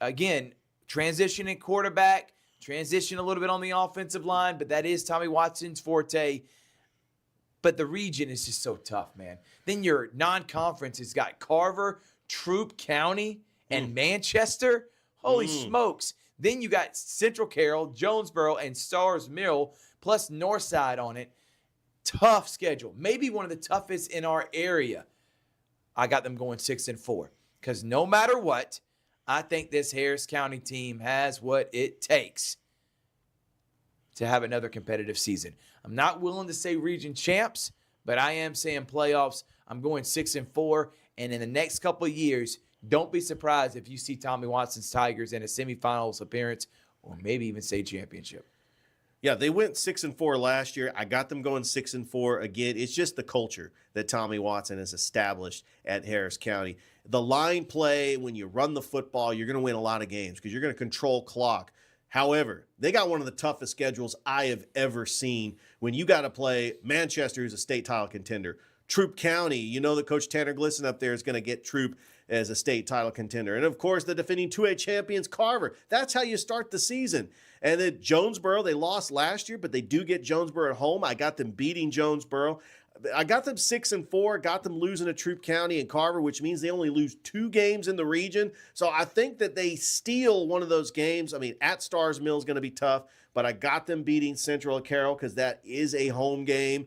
Again, transitioning quarterback, transition a little bit on the offensive line, but that is Tommy Watson's forte. But the region is just so tough, man. Then your non-conference has got Carver, Troup County, and Manchester. Holy smokes. Then you got Central Carroll, Jonesboro, and Stars Mill, plus Northside on it. Tough schedule. Maybe one of the toughest in our area. I got them going 6-4. Because no matter what, I think this Harris County team has what it takes to have another competitive season. I'm not willing to say region champs, but I am saying playoffs. I'm going 6-4, and in the next couple of years, don't be surprised if you see Tommy Watson's Tigers in a semifinals appearance or maybe even state championship. Yeah, they went 6-4 last year. I got them going 6-4 again. It's just the culture that Tommy Watson has established at Harris County. The line play, when you run the football, you're going to win a lot of games because you're going to control clock. However, they got one of the toughest schedules I have ever seen when you got to play Manchester, who's a state title contender. Troup County, you know that Coach Tanner Glisson up there is going to get Troup as a state title contender. And, of course, the defending 2A champions, Carver. That's how you start the season. And then Jonesboro, they lost last year, but they do get Jonesboro at home. I got them beating Jonesboro. I got them 6-4, got them losing to Troup County and Carver, which means they only lose 2 games in the region. So I think that they steal one of those games. I mean, at Stars Mill is going to be tough, but I got them beating Central Carroll because that is a home game.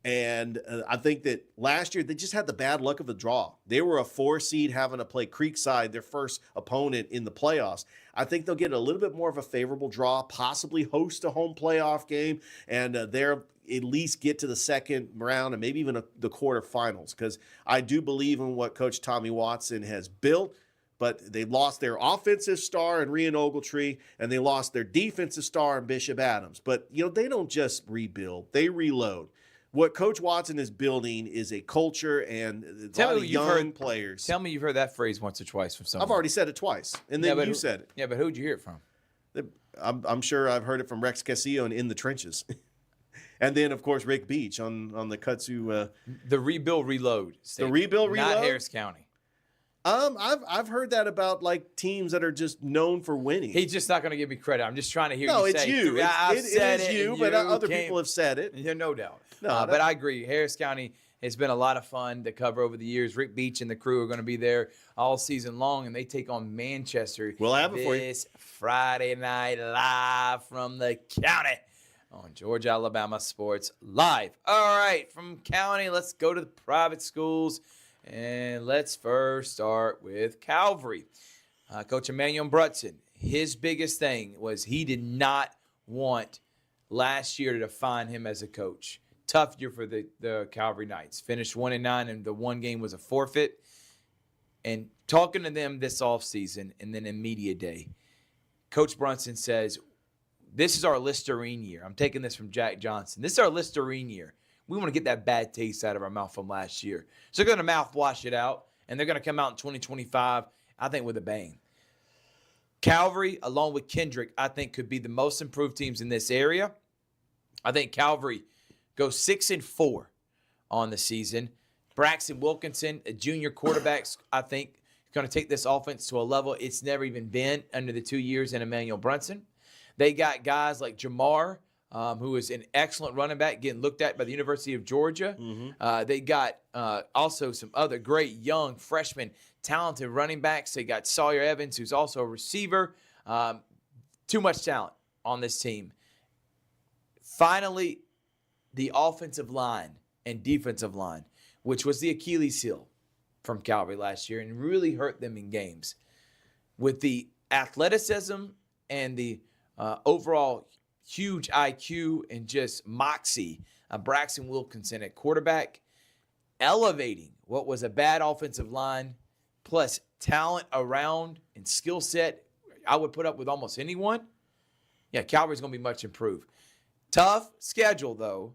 And I think that last year they just had the bad luck of the draw. They were a 4 seed having to play Creekside, their first opponent in the playoffs. I think they'll get a little bit more of a favorable draw, possibly host a home playoff game, and they're at least get to the second round and maybe even the quarterfinals, because I do believe in what Coach Tommy Watson has built. But they lost their offensive star in Rian Ogletree, and they lost their defensive star in Bishop Adams. But, they don't just rebuild. They reload. What Coach Watson is building is a culture and a lot of young players. Tell me you've heard that phrase once or twice from someone. I've already said it twice, and then you said it. Yeah, but who'd you hear it from? I'm sure I've heard it from Rex Castillo and In the Trenches. And then, of course, Rick Beach on the Kutsu. The rebuild reload. The rebuild reload? Not Harris County. I've heard that about like teams that are just known for winning. He's just not going to give me credit. I'm just trying to hear you say. No, it's you. It is you, but other people have said it. Yeah, no doubt. No, but I agree. Harris County has been a lot of fun to cover over the years. Rick Beach and the crew are going to be there all season long, and they take on Manchester. We'll have it for you this Friday night live from the county on Georgia Alabama Sports Live. All right, from county, let's go to the private schools. And let's first start with Calvary. Coach Emmanuel Brutson, his biggest thing was he did not want last year to define him as a coach. Tough year for the Calvary Knights. Finished 1-9, and the one game was a forfeit. And talking to them this offseason and then in media day, Coach Brunson says, this is our Listerine year. I'm taking this from Jack Johnson. This is our Listerine year. We want to get that bad taste out of our mouth from last year. So they're going to mouthwash it out, and they're going to come out in 2025, I think, with a bang. Calvary, along with Kendrick, I think could be the most improved teams in this area. I think Calvary goes 6-4 on the season. Braxton Wilkinson, a junior quarterback, I think, is going to take this offense to a level it's never even been under the 2 years in Emmanuel Brunson. They got guys like Jamar, who is an excellent running back, getting looked at by the University of Georgia. Mm-hmm. They got also some other great young freshmen, talented running backs. They got Sawyer Evans, who's also a receiver. Too much talent on this team. Finally, the offensive line and defensive line, which was the Achilles heel from Calvary last year and really hurt them in games. With the athleticism and the overall huge IQ and just moxie of Braxton Wilkinson at quarterback, elevating what was a bad offensive line, plus talent around and skill set I would put up with almost anyone. Yeah, Calvary's going to be much improved. Tough schedule, though.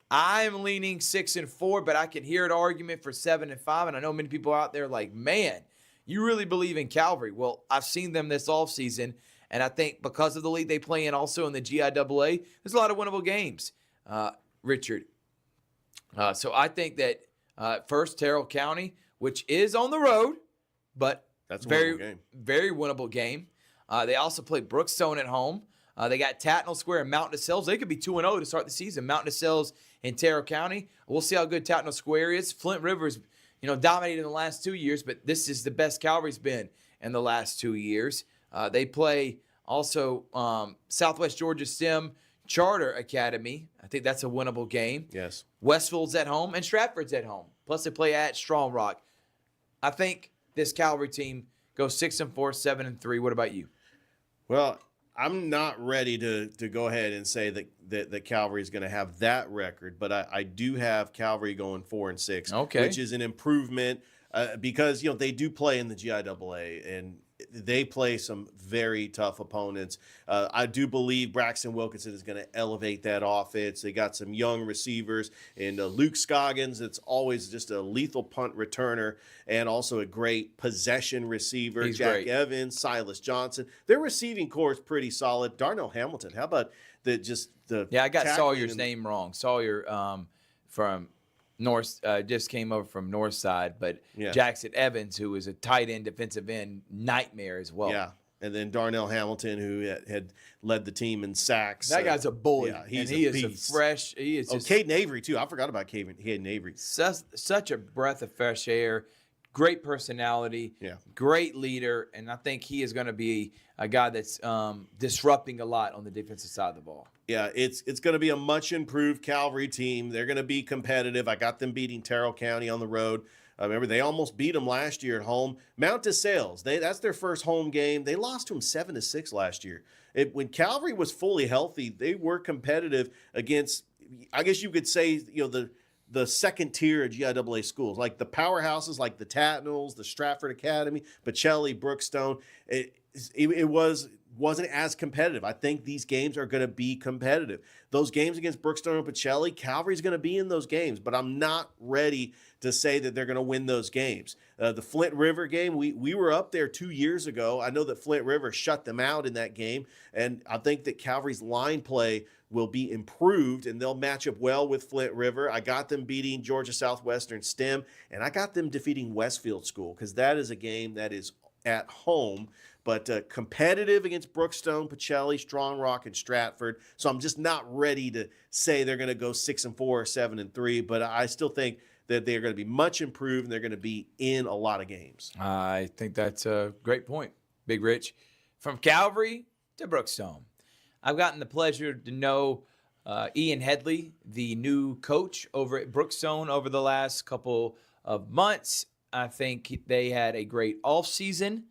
I'm leaning 6-4, but I can hear an argument for 7-5, and I know many people out there like, man, you really believe in Calvary. Well, I've seen them this offseason, and I think because of the league they play in also in the GIAA, there's a lot of winnable games, Richard. So I think that first, Terrell County, which is on the road, but that's a very, winnable game. Very winnable game. They also play Brookstone at home. They got Tatnall Square and Mountain DeSales. They could be 2-0 to start the season. Mountain DeSales and Terrell County. We'll see how good Tatnall Square is. Flint Rivers, dominated in the last 2 years, but this is the best Calvary's been in the last 2 years. They play also Southwest Georgia STEM Charter Academy. I think that's a winnable game. Yes. Westville's at home and Stratford's at home. Plus they play at Strong Rock. I think this Calvary team goes 6-4, 7-3. What about you? Well, I'm not ready to go ahead and say that Calvary is going to have that record, but I do have Calvary going 4-6, okay, which is an improvement because they do play in the GIAA and they play some very tough opponents. I do believe Braxton Wilkinson is going to elevate that offense. They got some young receivers and Luke Scoggins. It's always just a lethal punt returner and also a great possession receiver. He's Jack great. Evans, Silas Johnson. Their receiving core is pretty solid. Darnell Hamilton. How about the Yeah, I got tackling Sawyer's name wrong. Sawyer from just came over from Northside, but Yeah. Jackson Evans, who is a tight end, defensive end nightmare as well. Yeah. And then Darnell Hamilton, who had led the team in sacks. That guy's a bully. Yeah, he's and he a is beast. He is just Caden Avery, too. I forgot about Caden Avery. such a breath of fresh air. Great personality, Yeah. great leader, and I think he is going to be a guy that's disrupting a lot on the defensive side of the ball. Yeah, it's going to be a much improved Calvary team. They're going to be competitive. I got them beating Terrell County on the road. Remember, they almost beat them last year at home. Mount DeSales, that's their first home game. They lost to them 7-6 last year. When Calvary was fully healthy, they were competitive against, I guess you could say, the second tier of GIAA schools, like the powerhouses like the Tatnalls, the Stratford Academy, Pacelli, Brookstone. It wasn't as competitive. I think these games are going to be competitive. Those games against Brookstone and Pacelli, Calvary's going to be in those games, but I'm not ready to say that they're going to win those games. The Flint River game, we were up there 2 years ago. I know that Flint River shut them out in that game, and I think that Calvary's line play will be improved, and they'll match up well with Flint River. I got them beating Georgia Southwestern STEM, and I got them defeating Westfield School, because that is a game that is at home, but competitive against Brookstone, Pacelli, Strong Rock, and Stratford. So I'm just not ready to say they're going to go 6-4 or 7-3, but I still think that they're going to be much improved and they're going to be in a lot of games. I think that's a great point, Big Rich. From Calvary to Brookstone. I've gotten the pleasure to know Ian Headley, the new coach over at Brookstone over the last couple of months. I think they had a great offseason.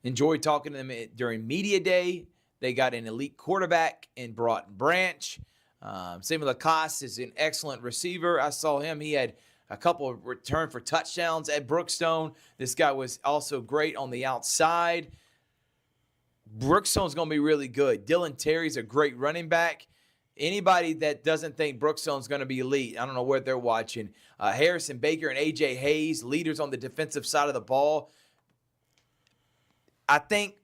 Enjoyed talking to them during media day. They got an elite quarterback in Broughton Branch. Samuel Lacoste is an excellent receiver. I saw him. He had a couple of return for touchdowns at Brookstone. This guy was also great on the outside. Brookstone's going to be really good. Dylan Terry's a great running back. Anybody that doesn't think Brookstone's going to be elite, I don't know what they're watching. Harrison Baker and A.J. Hayes, leaders on the defensive side of the ball. I think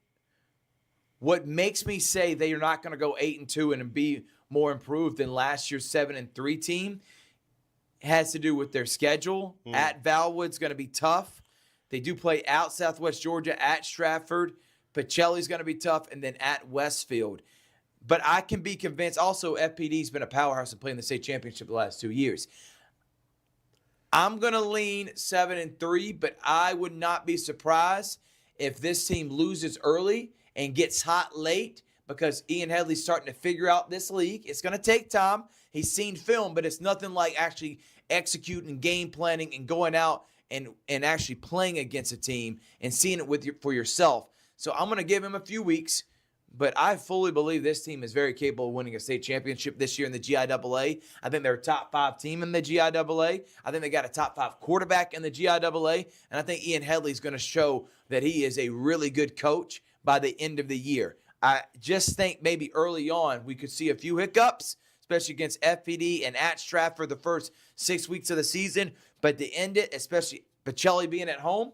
what makes me say they are not going to go 8-2 and be more improved than last year's 7-3 team has to do with their schedule. At Valwood's going to be tough. They do play out Southwest Georgia, at Stratford. Pacelli's going to be tough, and then at Westfield. But I can be convinced also FPD's been a powerhouse in playing the state championship the last 2 years. I'm going to lean 7-3, but I would not be surprised if this team loses early and gets hot late, because Ian Headley's starting to figure out this league. It's going to take time. He's seen film, but it's nothing like actually executing game planning and going out and actually playing against a team and seeing it for yourself. So I'm going to give him a few weeks, but I fully believe this team is very capable of winning a state championship this year in the GIAA. I think they're a top 5 team in the GIAA. I think they got a top 5 quarterback in the GIAA, and I think Ian Headley's going to show that he is a really good coach by the end of the year. I just think maybe early on we could see a few hiccups, especially against FPD and at Stratford the first 6 weeks of the season. But to end it, especially Pacelli being at home,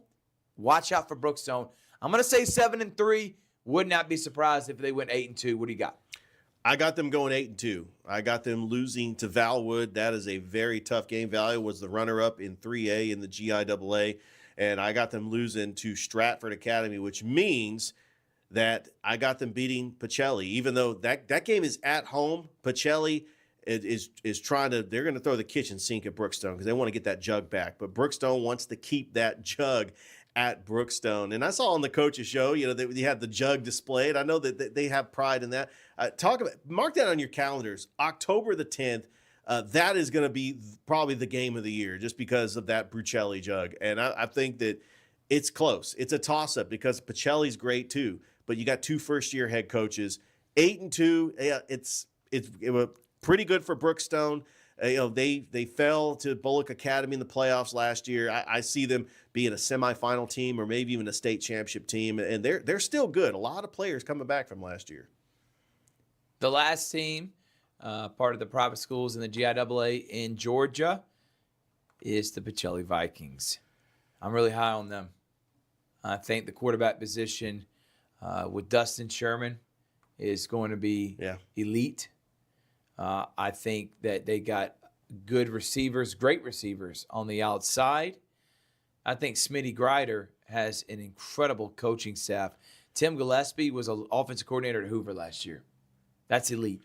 watch out for Brookstone. I'm going to say 7-3. Would not be surprised if they went 8-2. What do you got? I got them going 8-2. I got them losing to Valwood. That is a very tough game. Valwood was the runner-up in 3A in the GIAA, and I got them losing to Stratford Academy, which means that I got them beating Pacelli. Even though that game is at home, Pacelli is trying to – they're going to throw the kitchen sink at Brookstone because they want to get that jug back. But Brookstone wants to keep that jug at Brookstone. And I saw on the coach's show, they had the jug displayed. I know that they have pride in that. Mark that on your calendars. October the 10th, that is going to be probably the game of the year just because of that Brucelli jug. And I think that it's close. It's a toss-up because Pacelli's great too. But you got 2 first-year head coaches. 8-2, it was pretty good for Brookstone. They fell to Bullock Academy in the playoffs last year. I see them being a semifinal team or maybe even a state championship team, and they're still good. A lot of players coming back from last year. The last team, part of the private schools in the GIAA in Georgia, is the Pacelli Vikings. I'm really high on them. I think the quarterback position with Dustin Sherman is going to be elite. I think that they got good receivers, great receivers on the outside. I think Smitty Grider has an incredible coaching staff. Tim Gillespie was an offensive coordinator at Hoover last year. That's elite.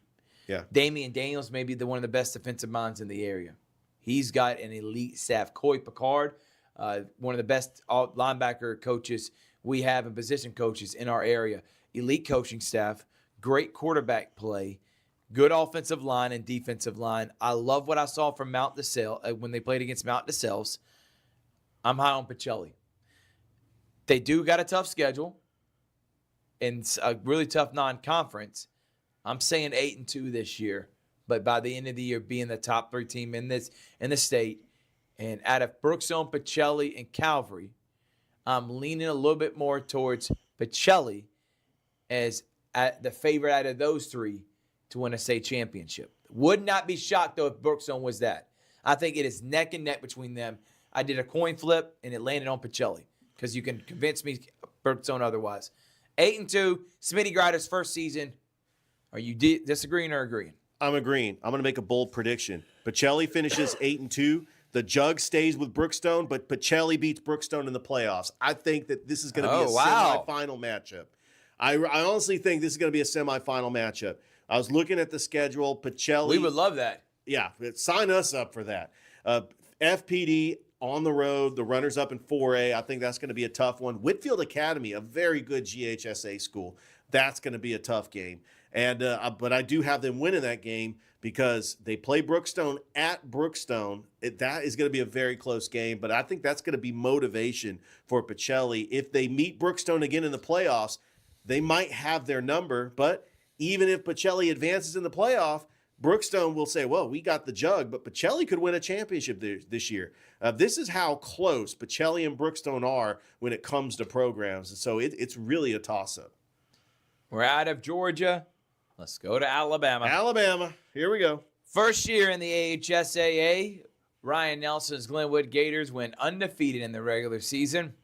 Yeah. Damian Daniels may be one of the best defensive minds in the area. He's got an elite staff. Coy Picard, one of the best linebacker coaches we have and position coaches in our area. Elite coaching staff, great quarterback play, good offensive line and defensive line. I love what I saw from Mount DeSales when they played against Mount DeSales. I'm high on Pacelli. They do got a tough schedule and a really tough non-conference. I'm saying 8-2 this year, but by the end of the year, being the top 3 team in the state, and out of Brookstone, Pacelli, and Calvary, I'm leaning a little bit more towards Pacelli as the favorite out of those 3 to win a state championship. Would not be shocked though if Brookstone was that. I think it is neck and neck between them. I did a coin flip and it landed on Pacelli because you can convince me Brookstone otherwise. 8-2, Smitty Grider's first season. Are you disagreeing or agreeing? I'm agreeing. I'm going to make a bold prediction. Pacelli finishes 8-2. The Jug stays with Brookstone, but Pacelli beats Brookstone in the playoffs. I think that this is going to be a semifinal matchup. I honestly think this is going to be a semifinal matchup. I was looking at the schedule. Pacelli. We would love that. Yeah, sign us up for that. FPD on the road, the runners up in 4A. I think that's going to be a tough one. Whitfield Academy, a very good GHSA school. That's going to be a tough game. And but I do have them winning that game because they play Brookstone at Brookstone. That is going to be a very close game, but I think that's going to be motivation for Pacelli. If they meet Brookstone again in the playoffs, they might have their number, but even if Pacelli advances in the playoff, Brookstone will say, well, we got the Jug, but Pacelli could win a championship this year. This is how close Pacelli and Brookstone are when it comes to programs. And so it's really a toss-up. We're out of Georgia. Let's go to Alabama. Alabama. Here we go. First year in the AHSAA, Ryan Nelson's Glenwood Gators went undefeated in the regular season.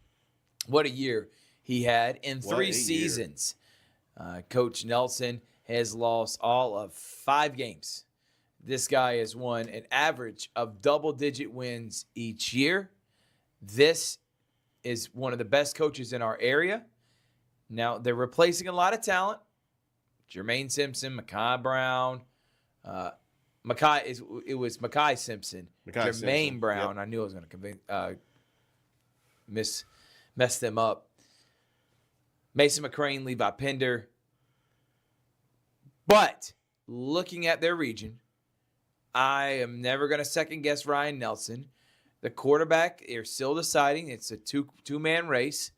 What a year he had in 3 seasons. Coach Nelson has lost all of 5 games. This guy has won an average of double-digit wins each year. This is one of the best coaches in our area. Now, they're replacing a lot of talent. Jermaine Simpson, Makai Brown. It was Makai Simpson. Jermaine Brown. Yep. I knew I was going to mess them up. Mason McCrane, Levi Pender. But looking at their region, I am never going to second-guess Ryan Nelson. The quarterback, they're still deciding. It's a two-man race.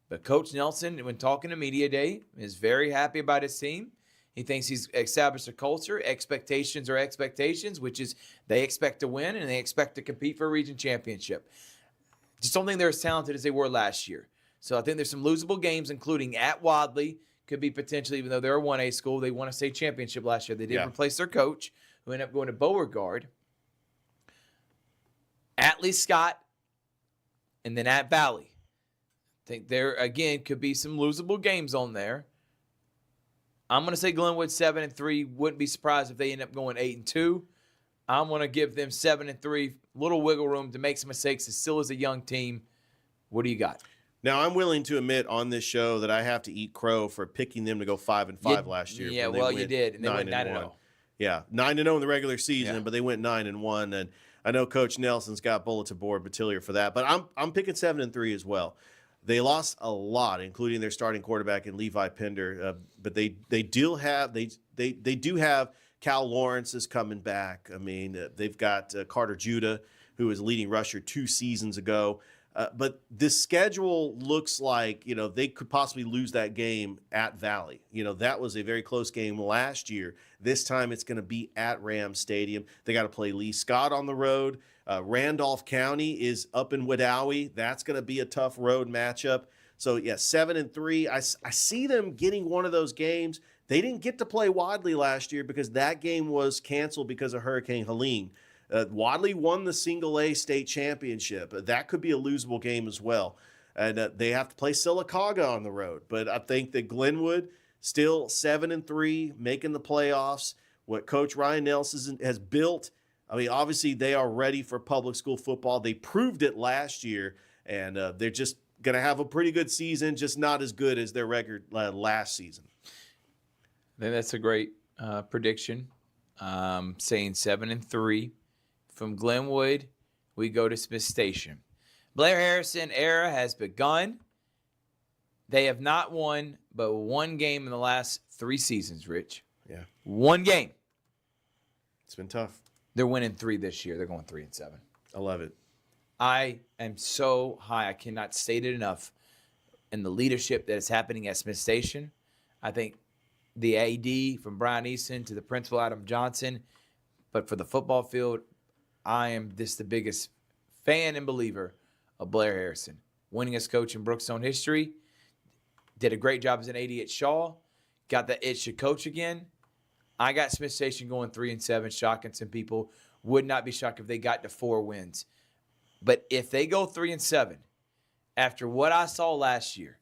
But Coach Nelson, when talking to Media Day, is very happy about his team. He thinks he's established a culture. Expectations are expectations, which is they expect to win and they expect to compete for a region championship. Just don't think they're as talented as they were last year. So I think there's some losable games, including at Wadley. Could be potentially, even though they're a 1A school, they won a state championship last year. They did replace their coach, who ended up going to Beauregard. At Lee Scott, and then at Valley. I think there, again, could be some losable games on there. I'm going to say Glenwood 7-3. Wouldn't be surprised if they end up going 8-2. I'm going to give them 7-3. Little wiggle room to make some mistakes. It still is a young team. What do you got? Now, I'm willing to admit on this show that I have to eat crow for picking them to go 5-5 last year. Yeah, well, you did. And they went 9-0. Yeah, 9-0 in the regular season, but they went 9-1. And I know Coach Nelson's got bulletin board material for that. But I'm picking 7-3 as well. They lost a lot, including their starting quarterback in Levi Pender, but they do have Cal Lawrence is coming back. I mean, they've got Carter Judah, who was leading rusher 2 seasons ago. But this schedule looks like, they could possibly lose that game at Valley. That was a very close game last year. This time it's going to be at Rams Stadium. They got to play Lee Scott on the road. Randolph County is up in Wedowee. That's going to be a tough road matchup. So, 7-3. I see them getting one of those games. They didn't get to play Wadley last year because that game was canceled because of Hurricane Helene. Wadley won the single A state championship. That could be a losable game as well. And they have to play Sylacauga on the road. But I think that Glenwood still 7-3, making the playoffs. What Coach Ryan Nelson has built I mean, obviously they are ready for public school football. They proved it last year, and they're just going to have a pretty good season, just not as good as their record last season. I think that's a great prediction. Saying 7-3. From Glenwood, we go to Smith Station. Blair Harrison era has begun. They have not won but one game in the last 3 seasons, Rich. Yeah. One game. It's been tough. They're winning 3 this year. They're going 3-7. I love it. I am so high. I cannot state it enough. In the leadership that is happening at Smith Station, I think the AD from Brian Eason to the principal Adam Johnson, but for the football field, I am the biggest fan and believer of Blair Harrison. Winningest coach in Brookstone history. Did a great job as an AD at Shaw. Got the itch to coach again. I got Smith Station going 3-7, shocking some people. Would not be shocked if they got to 4 wins. But if they go 3-7, after what I saw last year,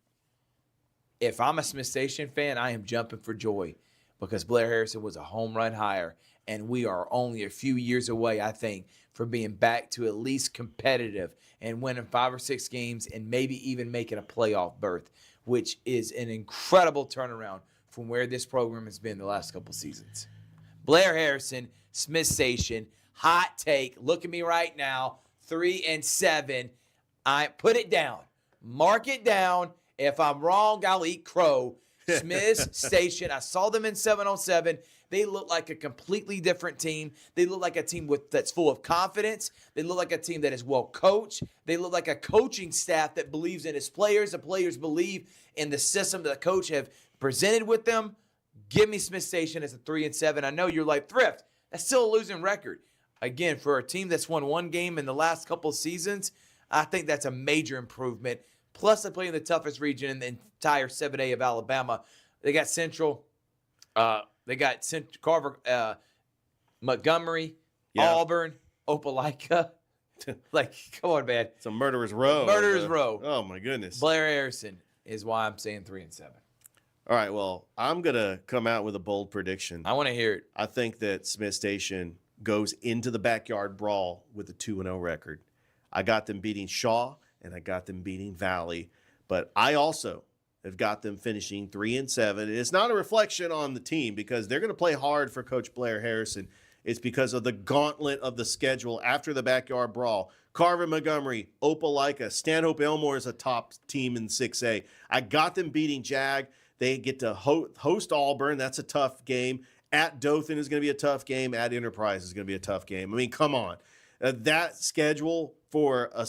if I'm a Smith Station fan, I am jumping for joy because Blair Harrison was a home run hire, and we are only a few years away, I think, from being back to at least competitive and winning 5 or 6 games and maybe even making a playoff berth, which is an incredible turnaround from where this program has been the last couple seasons. Blair Harrison, Smith Station, hot take. Look at me right now, 3-7. I put it down. Mark it down. If I'm wrong, I'll eat crow. Smith Station, I saw them in 7-on-7. They look like a completely different team. They look like a team that's full of confidence. They look like a team that is well coached. They look like a coaching staff that believes in its players. The players believe in the system that the coach have presented with them. Give me Smith Station as a 3-7. I know you're like, Thrift, that's still a losing record. Again, for a team that's won 1 game in the last couple of seasons, I think that's a major improvement. Plus, they play in the toughest region in the entire 7A of Alabama. They got Central. They got Carver, Montgomery, Auburn, Opelika. Like, come on, man. It's a murderer's row. Murderer's row. Oh, my goodness. Blair Harrison is why I'm saying 3-7. All right, well, I'm going to come out with a bold prediction. I want to hear it. I think that Smith Station goes into the backyard brawl with a 2-0 record. I got them beating Shaw, and I got them beating Valley. But I also have got them finishing 3-7. And it's not a reflection on the team because they're going to play hard for Coach Blair Harrison. It's because of the gauntlet of the schedule after the backyard brawl. Carver, Montgomery, Opelika, Stanhope Elmore is a top team in 6A. I got them beating Jag. They get to host Auburn. That's a tough game. At Dothan is going to be a tough game. At Enterprise is going to be a tough game. I mean, come on. That schedule for a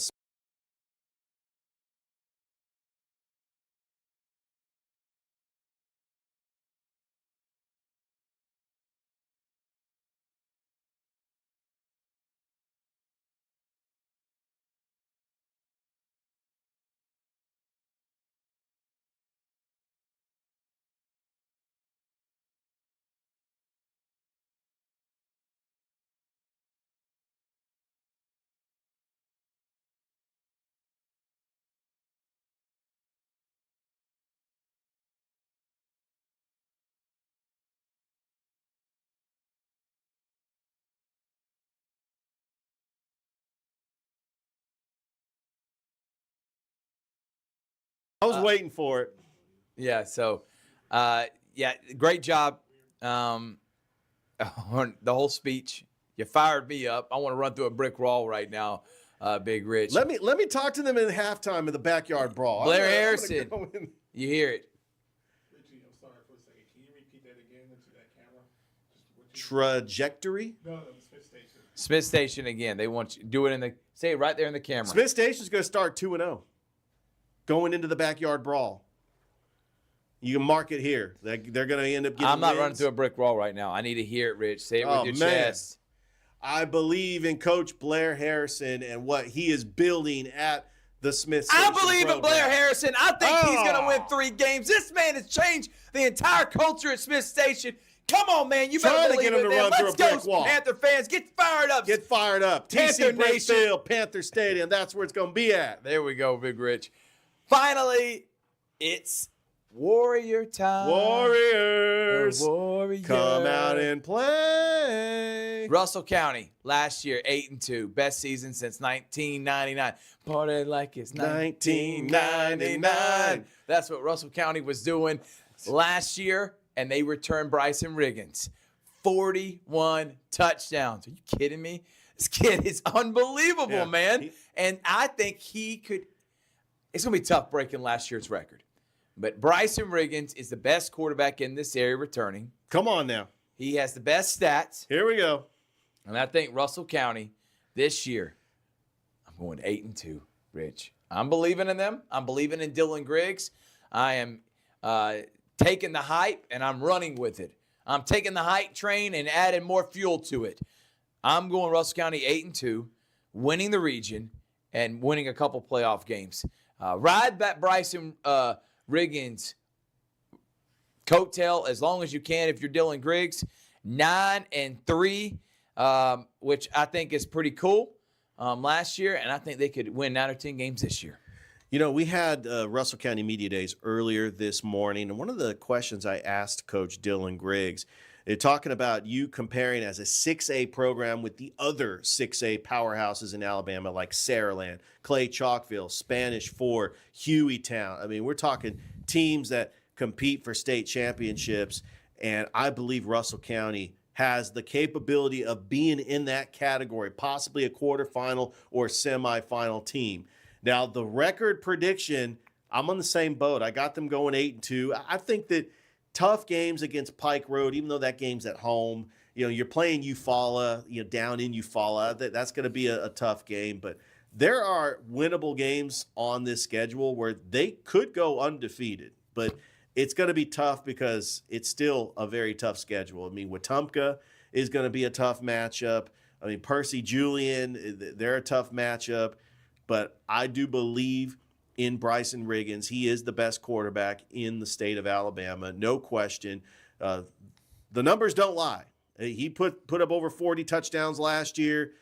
I was waiting for it. Yeah, so, great job on the whole speech. You fired me up. I want to run through a brick wall right now, Big Rich. Let me talk to them in halftime of the backyard brawl. Blair Harrison, you hear it. Richie, I'm sorry for a second. Can you repeat that again into that camera? Trajectory? No, Smith Station. Smith Station again. They want you do it say it right there in the camera. Smith Station's going to start 2-0. Going into the backyard brawl. You can mark it here. They're going to end up getting I'm not wins. running through a brick wall right now. I need to hear it, Rich. Say it with your chest. I believe in Coach Blair Harrison and what he is building at the Smith Station I believe in Blair Harrison. I think he's going to win 3 games. This man has changed the entire culture at Smith Station. Come on, man. You better believe it, man. Let's go, Panther fans. Get fired up. Get fired up. Panther TC Nation. Brickfield, Panther Stadium. That's where it's going to be at. There we go, Big Rich. Finally, it's Warrior time. Warriors. Warriors. Come out and play. Russell County last year 8-2, best season since 1999. Party like it's 1999. That's what Russell County was doing last year, and they returned Bryson Riggins. 41 touchdowns. Are you kidding me? This kid is unbelievable, man. And I think he could – it's going to be tough breaking last year's record. But Bryson Riggins is the best quarterback in this area returning. Come on now. He has the best stats. Here we go. And I think Russell County this year, I'm going 8-2, Rich. I'm believing in them. I'm believing in Dylan Griggs. I am taking the hype, and I'm running with it. I'm taking the hype train and adding more fuel to it. I'm going Russell County 8-2, winning the region and winning a couple playoff games. Ride that Bryson Riggins coattail as long as you can if you're Dylan Griggs. 9-3, which I think is pretty cool last year, and I think they could win 9 or 10 games this year. You know, we had Russell County Media Days earlier this morning, and one of the questions I asked Coach Dylan Griggs, talking about you comparing as a 6A program with the other 6A powerhouses in Alabama like Saraland, Clay Chalkville, Spanish Fort, Hueytown. I mean, we're talking teams that compete for state championships, and I believe Russell County has the capability of being in that category, possibly a quarterfinal or semifinal team. Now, the record prediction, I'm on the same boat. I got them going 8-2. I think that tough games against Pike Road, even though that game's at home, you know, you're playing Eufaula, you know, down in Eufaula. That's going to be a tough game, but there are winnable games on this schedule where they could go undefeated, but it's going to be tough because it's still a very tough schedule. I mean, Wetumpka is going to be a tough matchup. I mean, Percy Julian, they're a tough matchup, but I do believe in Bryson Riggins. He is the best quarterback in the state of Alabama, no question. The numbers don't lie. He put up over 40 touchdowns last year.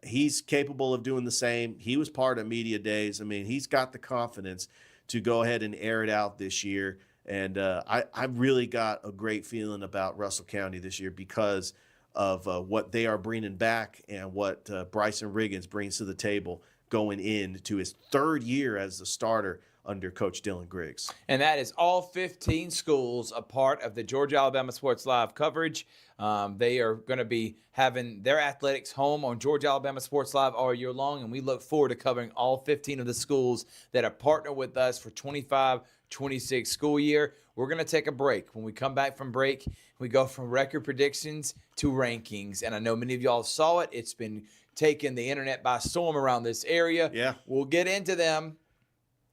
He's capable of doing the same. He was part of Media Days. I mean, he's got the confidence to go ahead and air it out this year. And I really got a great feeling about Russell County this year because of what they are bringing back and what Bryson Riggins brings to the table going into his third year as the starter under Coach Dylan Griggs. And that is all 15 schools a part of the Georgia Alabama Sports Live coverage. They are going to be having their athletics home on Georgia Alabama Sports Live all year long, and we look forward to covering all 15 of the schools that are partnered with us for 25-26 school year. We're going to take a break. When we come back from break, we go from record predictions to rankings, and I know many of y'all saw it. It's been taking the internet by storm around this area. Yeah. We'll get into them.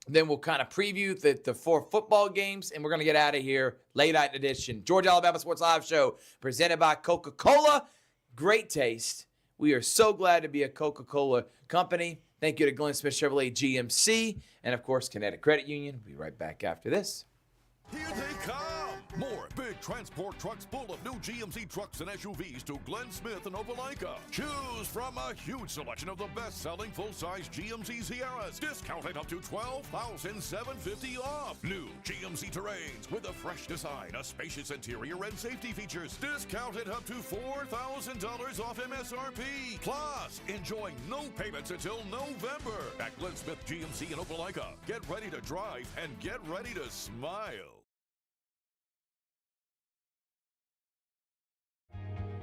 Then we'll kind of preview the 4 football games, and we're going to get out of here. Late night edition, Georgia Alabama Sports Live show, presented by Coca-Cola. Great taste. We are so glad to be a Coca-Cola company. Thank you to Glenn Smith Chevrolet GMC, and, of course, Kinetic Credit Union. We'll be right back after this. Here they come! More big transport trucks full of new GMC trucks and SUVs to Glenn Smith and Opelika. Choose from a huge selection of the best-selling full-size GMC Sierras, discounted up to $12,750 off. New GMC Terrains with a fresh design, a spacious interior, and safety features, discounted up to $4,000 off MSRP. Plus, enjoy no payments until November at Glenn Smith GMC in Opelika. Get ready to drive and get ready to smile.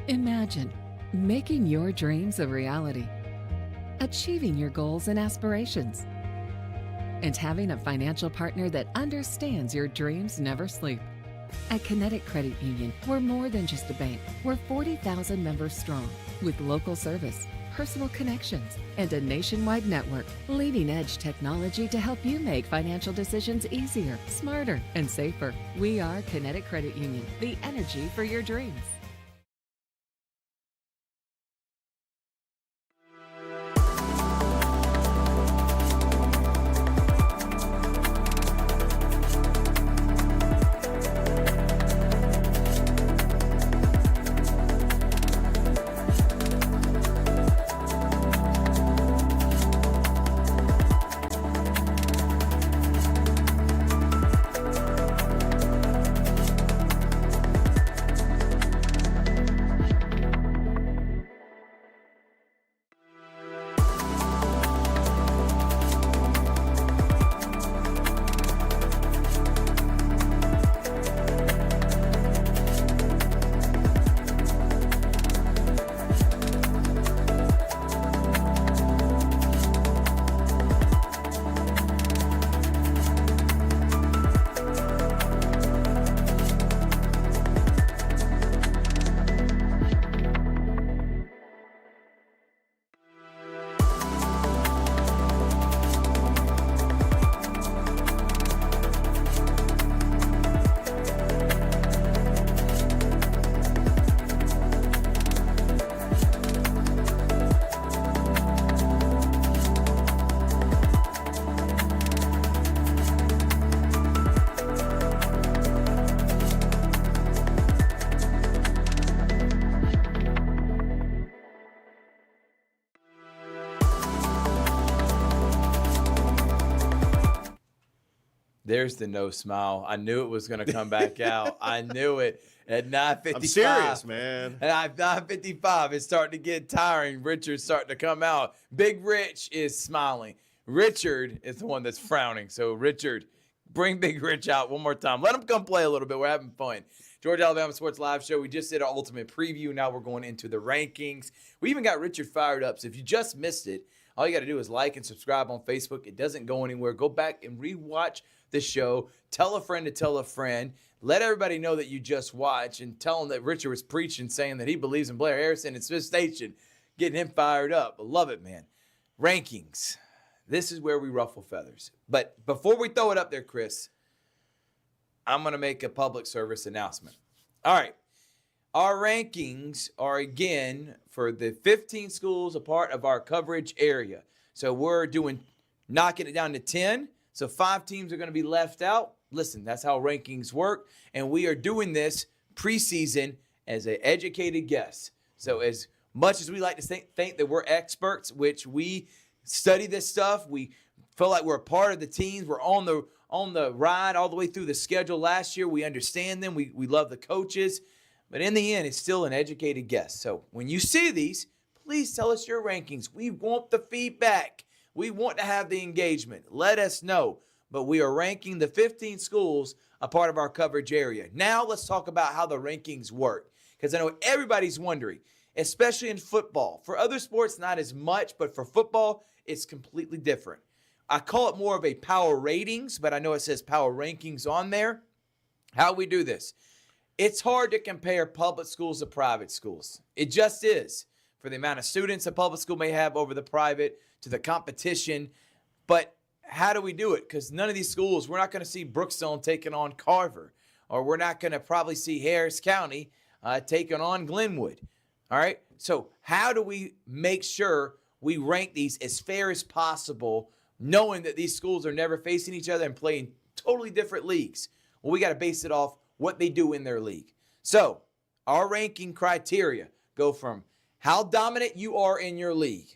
Imagine making your dreams a reality, achieving your goals and aspirations, and having a financial partner that understands your dreams never sleep. At Kinetic Credit Union, we're more than just a bank. We're 40,000 members strong with local service, personal connections, and a nationwide network. Leading-edge technology to help you make financial decisions easier, smarter, and safer. We are Kinetic Credit Union, the energy for your dreams. There's the no smile. I knew it was going to come back out. I knew it at 9:55. I'm serious, man. At 9:55, it's starting to get tiring. Richard's starting to come out. Big Rich is smiling. Richard is the one that's frowning. So, Richard, bring Big Rich out one more time. Let him come play a little bit. We're having fun. Georgia Alabama Sports Live Show. We just did our ultimate preview. Now we're going into the rankings. We even got Richard fired up. So, if you just missed it, all you got to do is like and subscribe on Facebook. It doesn't go anywhere. Go back and rewatch the show. Tell a friend to tell a friend. Let everybody know that you just watched and tell them that Richard was preaching, saying that he believes in Blair Harrison and Smith Station, getting him fired up. I love it, man. Rankings. This is where we ruffle feathers. But before we throw it up there, Chris, I'm going to make a public service announcement. All right. Our rankings are, again, for the 15 schools a part of our coverage area. So we're knocking it down to 10. So 5 teams are going to be left out. Listen, that's how rankings work. And we are doing this preseason as an educated guess. So as much as we like to think that we're experts, which we study this stuff, we feel like we're a part of the teams. We're on the ride all the way through the schedule last year. We understand them. We love the coaches. But in the end, it's still an educated guess. So when you see these, please tell us your rankings. We want the feedback. We want to have the engagement. Let us know. But we are ranking the 15 schools a part of our coverage area. Now let's talk about how the rankings work. Because I know everybody's wondering, especially in football. For other sports, not as much. But for football, it's completely different. I call it more of a power ratings, but I know it says power rankings on there. How we do this? It's hard to compare public schools to private schools. It just is. For the amount of students a public school may have over the private, to the competition. But how do we do it? Because none of these schools, we're not going to see Brookstone taking on Carver. Or we're not going to probably see Harris County taking on Glenwood. All right? So how do we make sure we rank these as fair as possible, knowing that these schools are never facing each other and playing totally different leagues? Well, we got to base it off what they do in their league. So our ranking criteria go from how dominant you are in your league,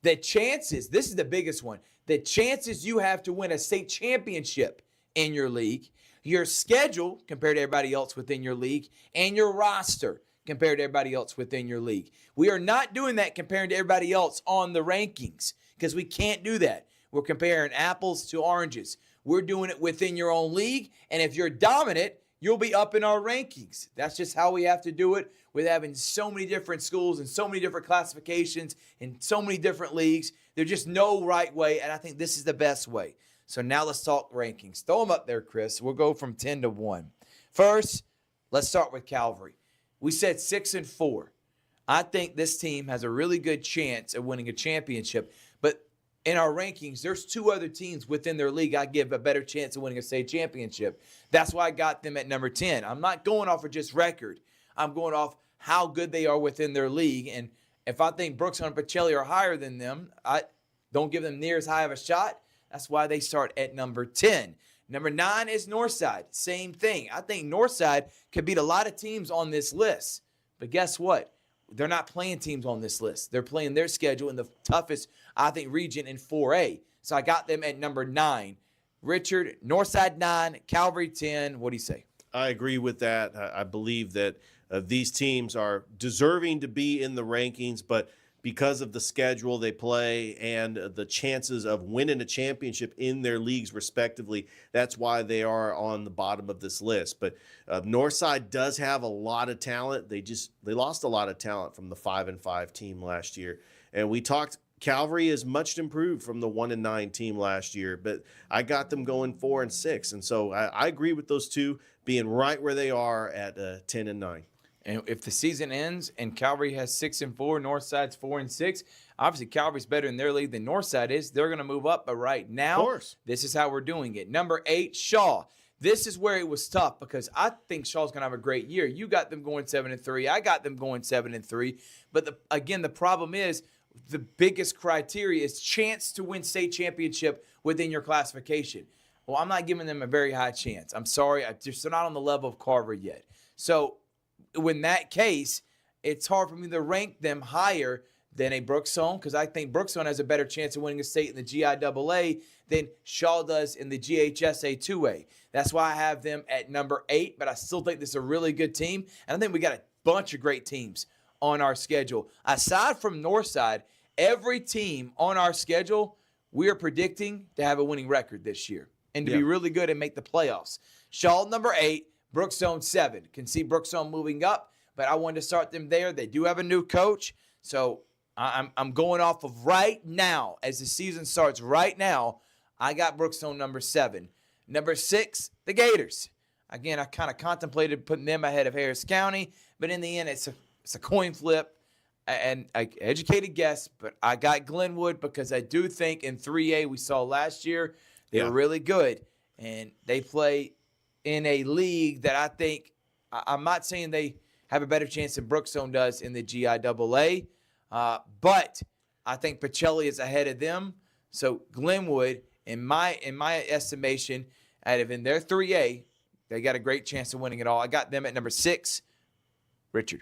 the chances, this is the biggest one, the chances you have to win a state championship in your league, your schedule compared to everybody else within your league, and your roster compared to everybody else within your league. We are not doing that comparing to everybody else on the rankings because we can't do that. We're comparing apples to oranges. We're doing it within your own league, and if you're dominant, you'll be up in our rankings. That's just how we have to do it with having so many different schools and so many different classifications and so many different leagues. There's just no right way, and I think this is the best way. So now let's talk rankings. Throw them up there, Chris. We'll go from 10 to 1. First, let's start with Calvary. We said 6-4. I think this team has a really good chance of winning a championship, but in our rankings, there's 2 other teams within their league I give a better chance of winning a state championship. That's why I got them at number 10. I'm not going off of just record. I'm going off how good they are within their league. And if I think Brooks and Pacelli are higher than them, I don't give them near as high of a shot. That's why they start at number 10. Number 9 is Northside. Same thing. I think Northside could beat a lot of teams on this list. But guess what? They're not playing teams on this list. They're playing their schedule in the toughest, I think, region in 4A. So I got them at number 9. Richard, Northside 9, Calvary 10. What do you say? I agree with that. I believe that these teams are deserving to be in the rankings, but because of the schedule they play and the chances of winning a championship in their leagues respectively, that's why they are on the bottom of this list. But Northside does have a lot of talent. They lost a lot of talent from the 5-5 team last year. And we talked, Calvary is much improved from the 1-9 team last year, but I got them going 4-6. And so I agree with those two being right where they are at 10 and 9. And if the season ends and Calvary has 6-4, Northside's 4-6, obviously Calvary's better in their league than Northside is. They're going to move up, but right now, this is how we're doing it. Number 8, Shaw. This is where it was tough because I think Shaw's going to have a great year. You got them going 7-3. I got them going 7-3. But again, the problem is the biggest criteria is chance to win state championship within your classification. Well, I'm not giving them a very high chance. I'm sorry. They're not on the level of Carver yet. So in that case, it's hard for me to rank them higher than a Brookstone, because I think Brookstone has a better chance of winning a state in the GIAA than Shaw does in the GHSA 2A. That's why I have them at number 8, but I still think this is a really good team, and I think we got a bunch of great teams on our schedule. Aside from Northside, every team on our schedule, we are predicting to have a winning record this year and to be really good and make the playoffs. Shaw, number 8, Brookstone, 7. Can see Brookstone moving up, but I wanted to start them there. They do have a new coach, so I'm going off of right now. As the season starts right now, I got Brookstone number 7. Number 6, the Gators. Again, I kind of contemplated putting them ahead of Harris County, but in the end, it's a coin flip and an educated guess. But I got Glenwood because I do think in 3A we saw last year they were really good, and they play in a league that I think I'm not saying they have a better chance than Brookstone does in the GIAA. But I think Pacelli is ahead of them. So Glenwood, in my estimation, out of in their 3A, they got a great chance of winning it all. I got them at number 6. Richard.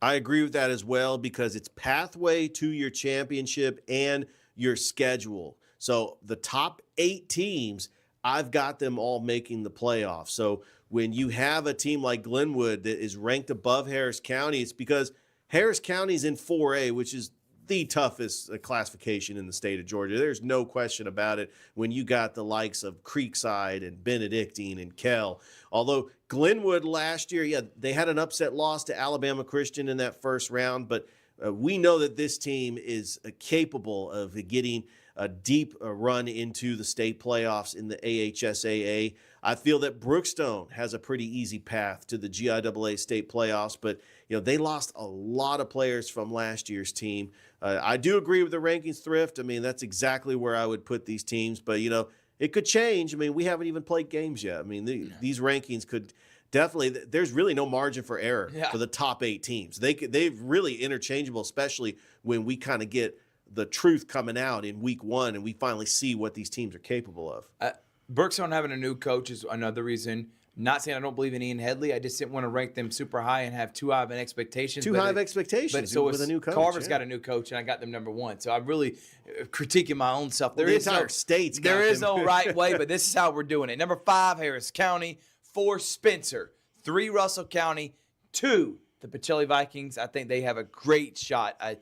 I agree with that as well because it's pathway to your championship and your schedule. So the top 8 teams, I've got them all making the playoffs. So when you have a team like Glenwood that is ranked above Harris County, it's because Harris County's in 4A, which is the toughest classification in the state of Georgia. There's no question about it when you got the likes of Creekside and Benedictine and Kell. Although Glenwood last year, they had an upset loss to Alabama Christian in that first round, but we know that this team is capable of getting a deep run into the state playoffs in the AHSAA. I feel that Brookstone has a pretty easy path to the GIAA state playoffs, but they lost a lot of players from last year's team. I do agree with the rankings, Thrift. I mean, that's exactly where I would put these teams, but it could change. I mean, we haven't even played games yet. I mean, these rankings could definitely. There's really no margin for error for the top 8 teams. They're really interchangeable, especially when we kind of get the truth coming out in week 1 and we finally see what these teams are capable of. Brookstone having a new coach is another reason. Not saying I don't believe in Ian Headley. I just didn't want to rank them super high and have too high of an expectation. Too high of expectations but so with a new coach. Carver's got a new coach, and I got them number 1. So I'm really critiquing my own self. There is no right way, but this is how we're doing it. Number 5, Harris County. 4, Spencer. 3, Russell County. 2, the Pacelli Vikings. I think they have a great shot. I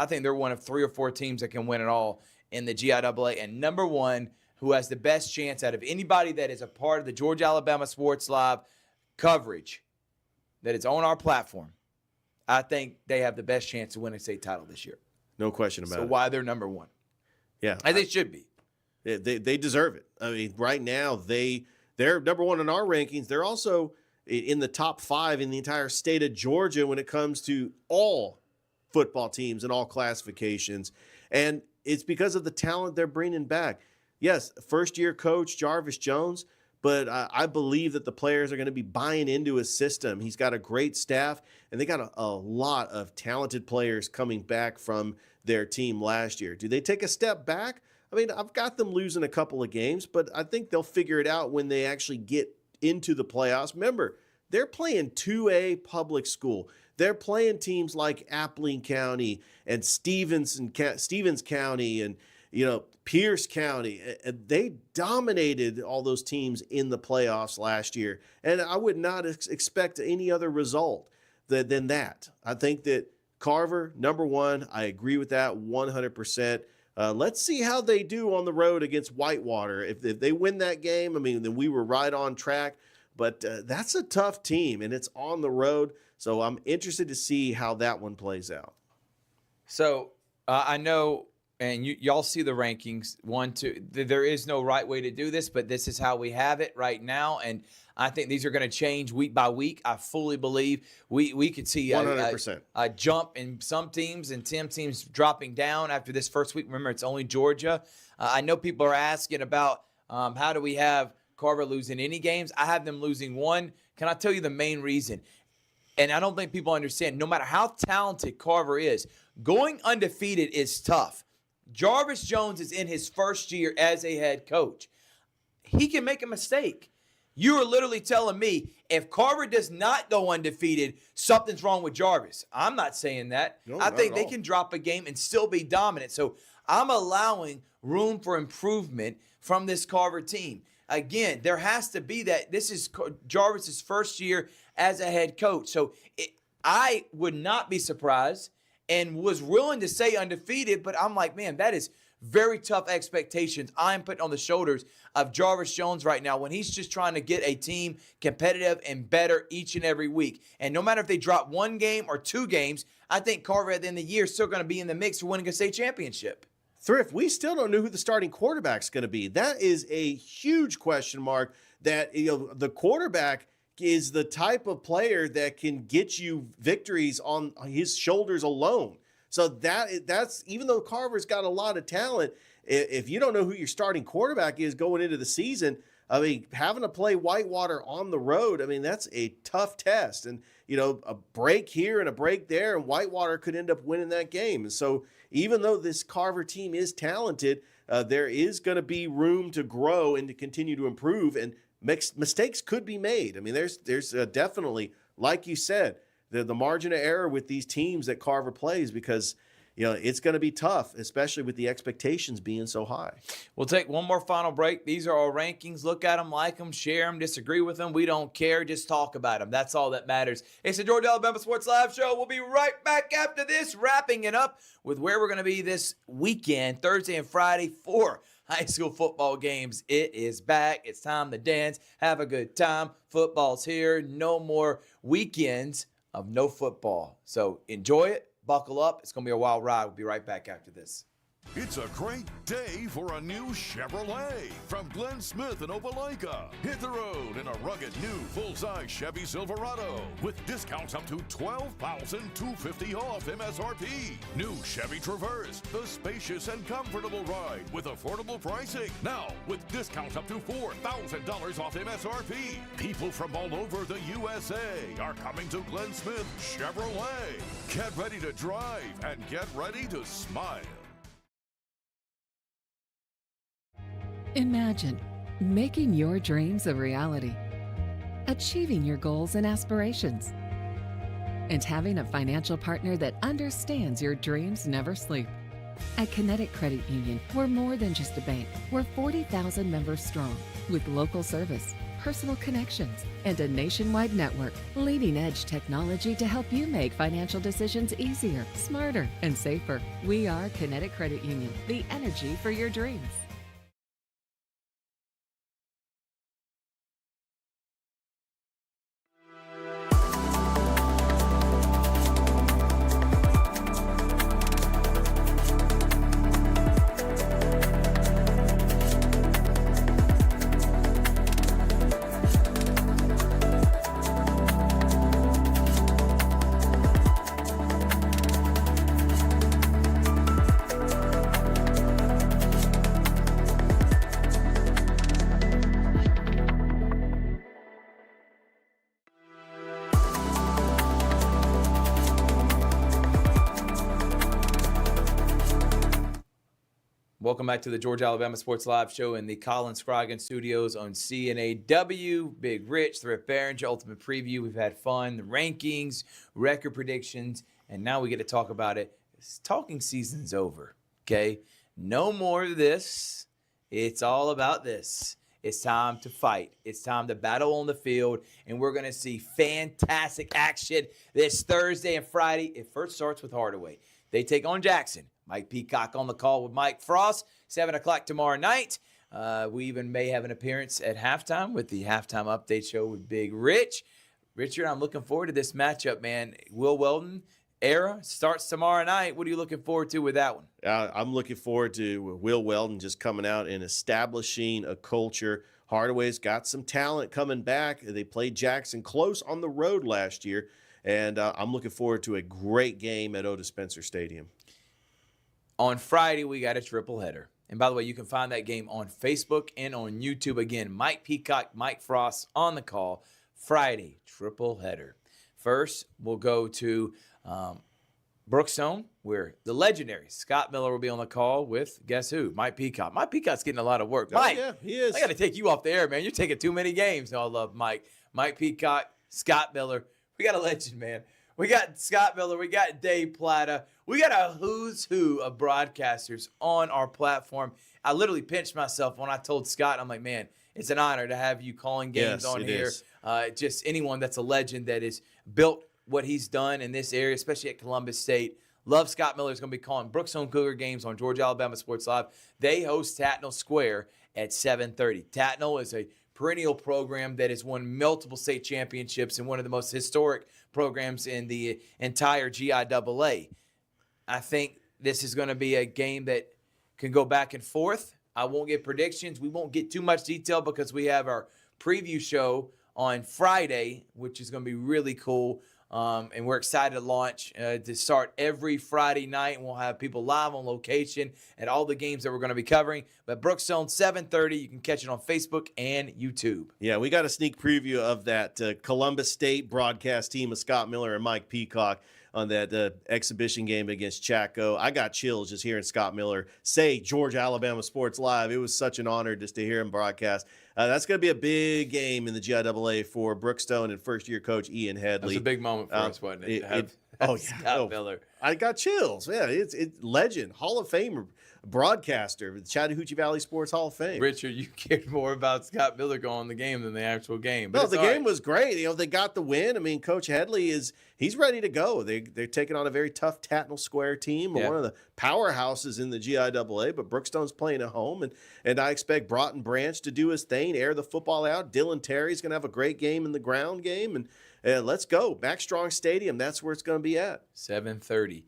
think they're one of 3 or 4 teams that can win it all in the GIAA. And number 1, who has the best chance out of anybody that is a part of the Georgia-Alabama Sports Live coverage that is on our platform, I think they have the best chance to win a state title this year. No question about it. So why they're number 1. Yeah. As they should be. They deserve it. I mean, right now, they're number 1 in our rankings. They're also in the top 5 in the entire state of Georgia when it comes to all football teams in all classifications. And it's because of the talent they're bringing back. Yes, first-year coach Jarvis Jones, but I believe that the players are going to be buying into his system. He's got a great staff, and they got a lot of talented players coming back from their team last year. Do they take a step back? I mean, I've got them losing a couple of games, but I think they'll figure it out when they actually get into the playoffs. Remember, they're playing 2A public school. They're playing teams like Appling County and Stevens County and Pierce County. They dominated all those teams in the playoffs last year, and I would not expect any other result than that. I think that Carver, number 1, I agree with that 100%. Let's see how they do on the road against Whitewater. If they win that game, I mean, then we were right on track. But that's a tough team, and it's on the road. So I'm interested to see how that one plays out. So I know, and y'all see the rankings, 1, 2. There is no right way to do this, but this is how we have it right now. And I think these are going to change week by week. I fully believe we could see 100%. A jump in some teams and some teams dropping down after this first week. Remember, it's only Georgia. I know people are asking about how do we have Carver losing any games. I have them losing 1. Can I tell you the main reason? And I don't think people understand, no matter how talented Carver is, going undefeated is tough. Jarvis Jones is in his first year as a head coach. He can make a mistake. You are literally telling me if Carver does not go undefeated, something's wrong with Jarvis. I'm not saying that. No, I not think at they all. can drop a game and still be dominant. So I'm allowing room for improvement from this Carver team. Again, there has to be that. This is Jarvis's first year as a head coach. So I would not be surprised and was willing to say undefeated, but I'm like, man, that is very tough expectations I'm putting on the shoulders of Jarvis Jones right now when he's just trying to get a team competitive and better each and every week. And no matter if they drop one game or two games, I think Carver at the end of the year is still going to be in the mix for winning a state championship. Thrift, we still don't know who the starting quarterback's going to be. That is a huge question mark. That the quarterback is the type of player that can get you victories on his shoulders alone. So that's even though Carver's got a lot of talent, if you don't know who your starting quarterback is going into the season, I mean, having to play Whitewater on the road, I mean, that's a tough test. And, a break here and a break there, and Whitewater could end up winning that game. And so even though this Carver team is talented, there is going to be room to grow and to continue to improve, and mistakes could be made. I mean, there's definitely, like you said, the margin of error with these teams that Carver plays, because it's going to be tough, especially with the expectations being so high. We'll take one more final break. These are our rankings. Look at them, like them, share them, disagree with them. We don't care. Just talk about them. That's all that matters. It's the Georgia Alabama Sports Live Show. We'll be right back after this, wrapping it up with where we're going to be this weekend, Thursday and Friday, for high school football games. It is back. It's time to dance. Have a good time. Football's here. No more weekends of no football. So enjoy it. Buckle up. It's going to be a wild ride. We'll be right back after this. It's a great day for a new Chevrolet from Glenn Smith in Opelika. Hit the road in a rugged new full-size Chevy Silverado with discounts up to $12,250 off MSRP. New Chevy Traverse, the spacious and comfortable ride with affordable pricing. Now with discounts up to $4,000 off MSRP. People from all over the USA are coming to Glenn Smith Chevrolet. Get ready to drive and get ready to smile. Imagine making your dreams a reality, achieving your goals and aspirations, and having a financial partner that understands your dreams never sleep. At Kinetic Credit Union, we're more than just a bank. We're 40,000 members strong with local service, personal connections, and a nationwide network. Leading-edge technology to help you make financial decisions easier, smarter, and safer. We are Kinetic Credit Union, the energy for your dreams. Welcome back to the Georgia Alabama Sports Live Show in the Colin Scroggins Studios on CNAW. Big Rich, Thrift Barringer, Ultimate Preview. We've had fun, the rankings, record predictions, and now we get to talk about it. Talking season's over, okay? No more of this. It's all about this. It's time to fight. It's time to battle on the field, and we're going to see fantastic action this Thursday and Friday. It first starts with Hardaway. They take on Jackson. Mike Peacock on the call with Mike Frost, 7 o'clock tomorrow night. We even may have an appearance at halftime with the Halftime Update Show with Big Rich. Richard, I'm looking forward to this matchup, man. Will Weldon era starts tomorrow night. What are you looking forward to with that one? I'm looking forward to Will Weldon just coming out and establishing a culture. Hardaway's got some talent coming back. They played Jackson close on the road last year, and I'm looking forward to a great game at Otis Spencer Stadium. On Friday, we got a triple header. And by the way, you can find that game on Facebook and on YouTube. Again, Mike Peacock, Mike Frost on the call. Friday, triple header. First, we'll go to Brookstone, where the legendary Scott Miller will be on the call with, guess who? Mike Peacock. Mike Peacock's getting a lot of work. Mike, yeah, he is. I got to take you off the air, man. You're taking too many games. No, I love Mike. Mike Peacock, Scott Miller. We got a legend, man. We got Scott Miller. We got Dave Plata. We got a who's who of broadcasters on our platform. I literally pinched myself when I told Scott, I'm like, man, it's an honor to have you calling games on here. Just anyone that's a legend that has built what he's done in this area, especially at Columbus State. Love Scott Miller is going to be calling Brookstone Cougar games on Georgia Alabama Sports Live. They host Tattnall Square at 7:30. Tattnall is a perennial program that has won multiple state championships and one of the most historic programs in the entire GIAA. I think this is going to be a game that can go back and forth. I won't get predictions. We won't get too much detail because we have our preview show on Friday, which is going to be really cool. And we're excited to launch to start every Friday night. And we'll have people live on location at all the games that we're going to be covering. But Brookstone, 7:30. You can catch it on Facebook and YouTube. Yeah, we got a sneak preview of that Columbus State broadcast team of Scott Miller and Mike Peacock on that exhibition game against Chaco. I got chills just hearing Scott Miller say Georgia Alabama Sports Live. It was such an honor just to hear him broadcast. That's going to be a big game in the GIAA for Brookstone and first-year coach Ian Headley. That's a big moment for us, wasn't it? Scott Miller. I got chills. Yeah, it's legend, Hall of Famer, broadcaster, the Chattahoochee Valley Sports Hall of Fame. Richard, you cared more about Scott Miller going the game than the actual game. But no, the game was great. You know, they got the win. I mean, Coach Headley he's ready to go. They're taking on a very tough Tattnall Square team, one of the powerhouses in the GIAA. But Brookstone's playing at home, and I expect Broughton Branch to do his thing, air the football out. Dylan Terry's going to have a great game in the ground game, and let's go. Max Strong Stadium, that's where it's going to be at. 7:30.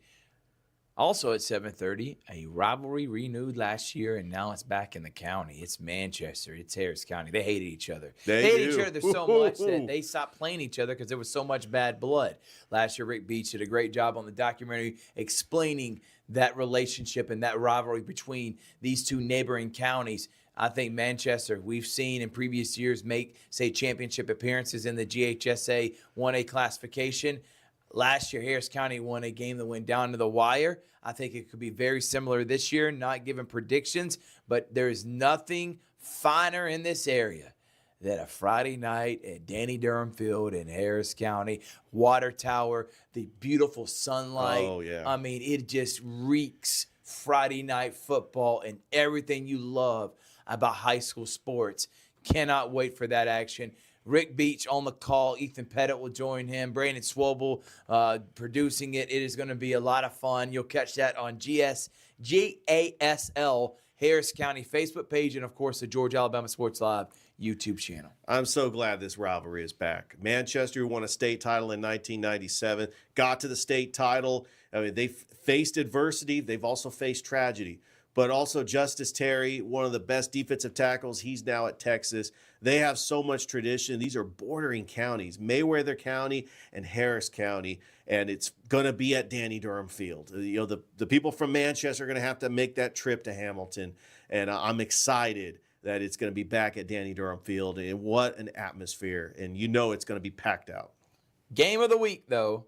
Also at 7:30, a rivalry renewed last year, and now it's back in the county. It's Manchester. It's Harris County. They hated each other. They hated each other so much that they stopped playing each other because there was so much bad blood. Last year, Rick Beach did a great job on the documentary explaining that relationship and that rivalry between these two neighboring counties. I think Manchester, we've seen in previous years make state championship appearances in the GHSA 1A classification. Last year, Harris County won a game that went down to the wire. I think it could be very similar this year, not giving predictions, but there is nothing finer in this area than a Friday night at Danny Durham Field in Harris County, water tower, the beautiful sunlight. Oh, yeah. I mean, it just reeks Friday night football and everything you love about high school sports. Cannot wait for that action. Rick Beach on the call. Ethan Pettit will join him. Brandon Swobel producing it. It is going to be a lot of fun. You'll catch that on GASL Harris County Facebook page and, of course, the Georgia Alabama Sports Live YouTube channel. I'm so glad this rivalry is back. Manchester won a state title in 1997, got to the state title. I mean, they've faced adversity. They've also faced tragedy. But also Justice Terry, one of the best defensive tackles. He's now at Texas. They have so much tradition. These are bordering counties, Mayweather County and Harris County, and it's going to be at Danny Durham Field. You know, the people from Manchester are going to have to make that trip to Hamilton, and I'm excited that it's going to be back at Danny Durham Field, and what an atmosphere, and you know it's going to be packed out. Game of the week, though,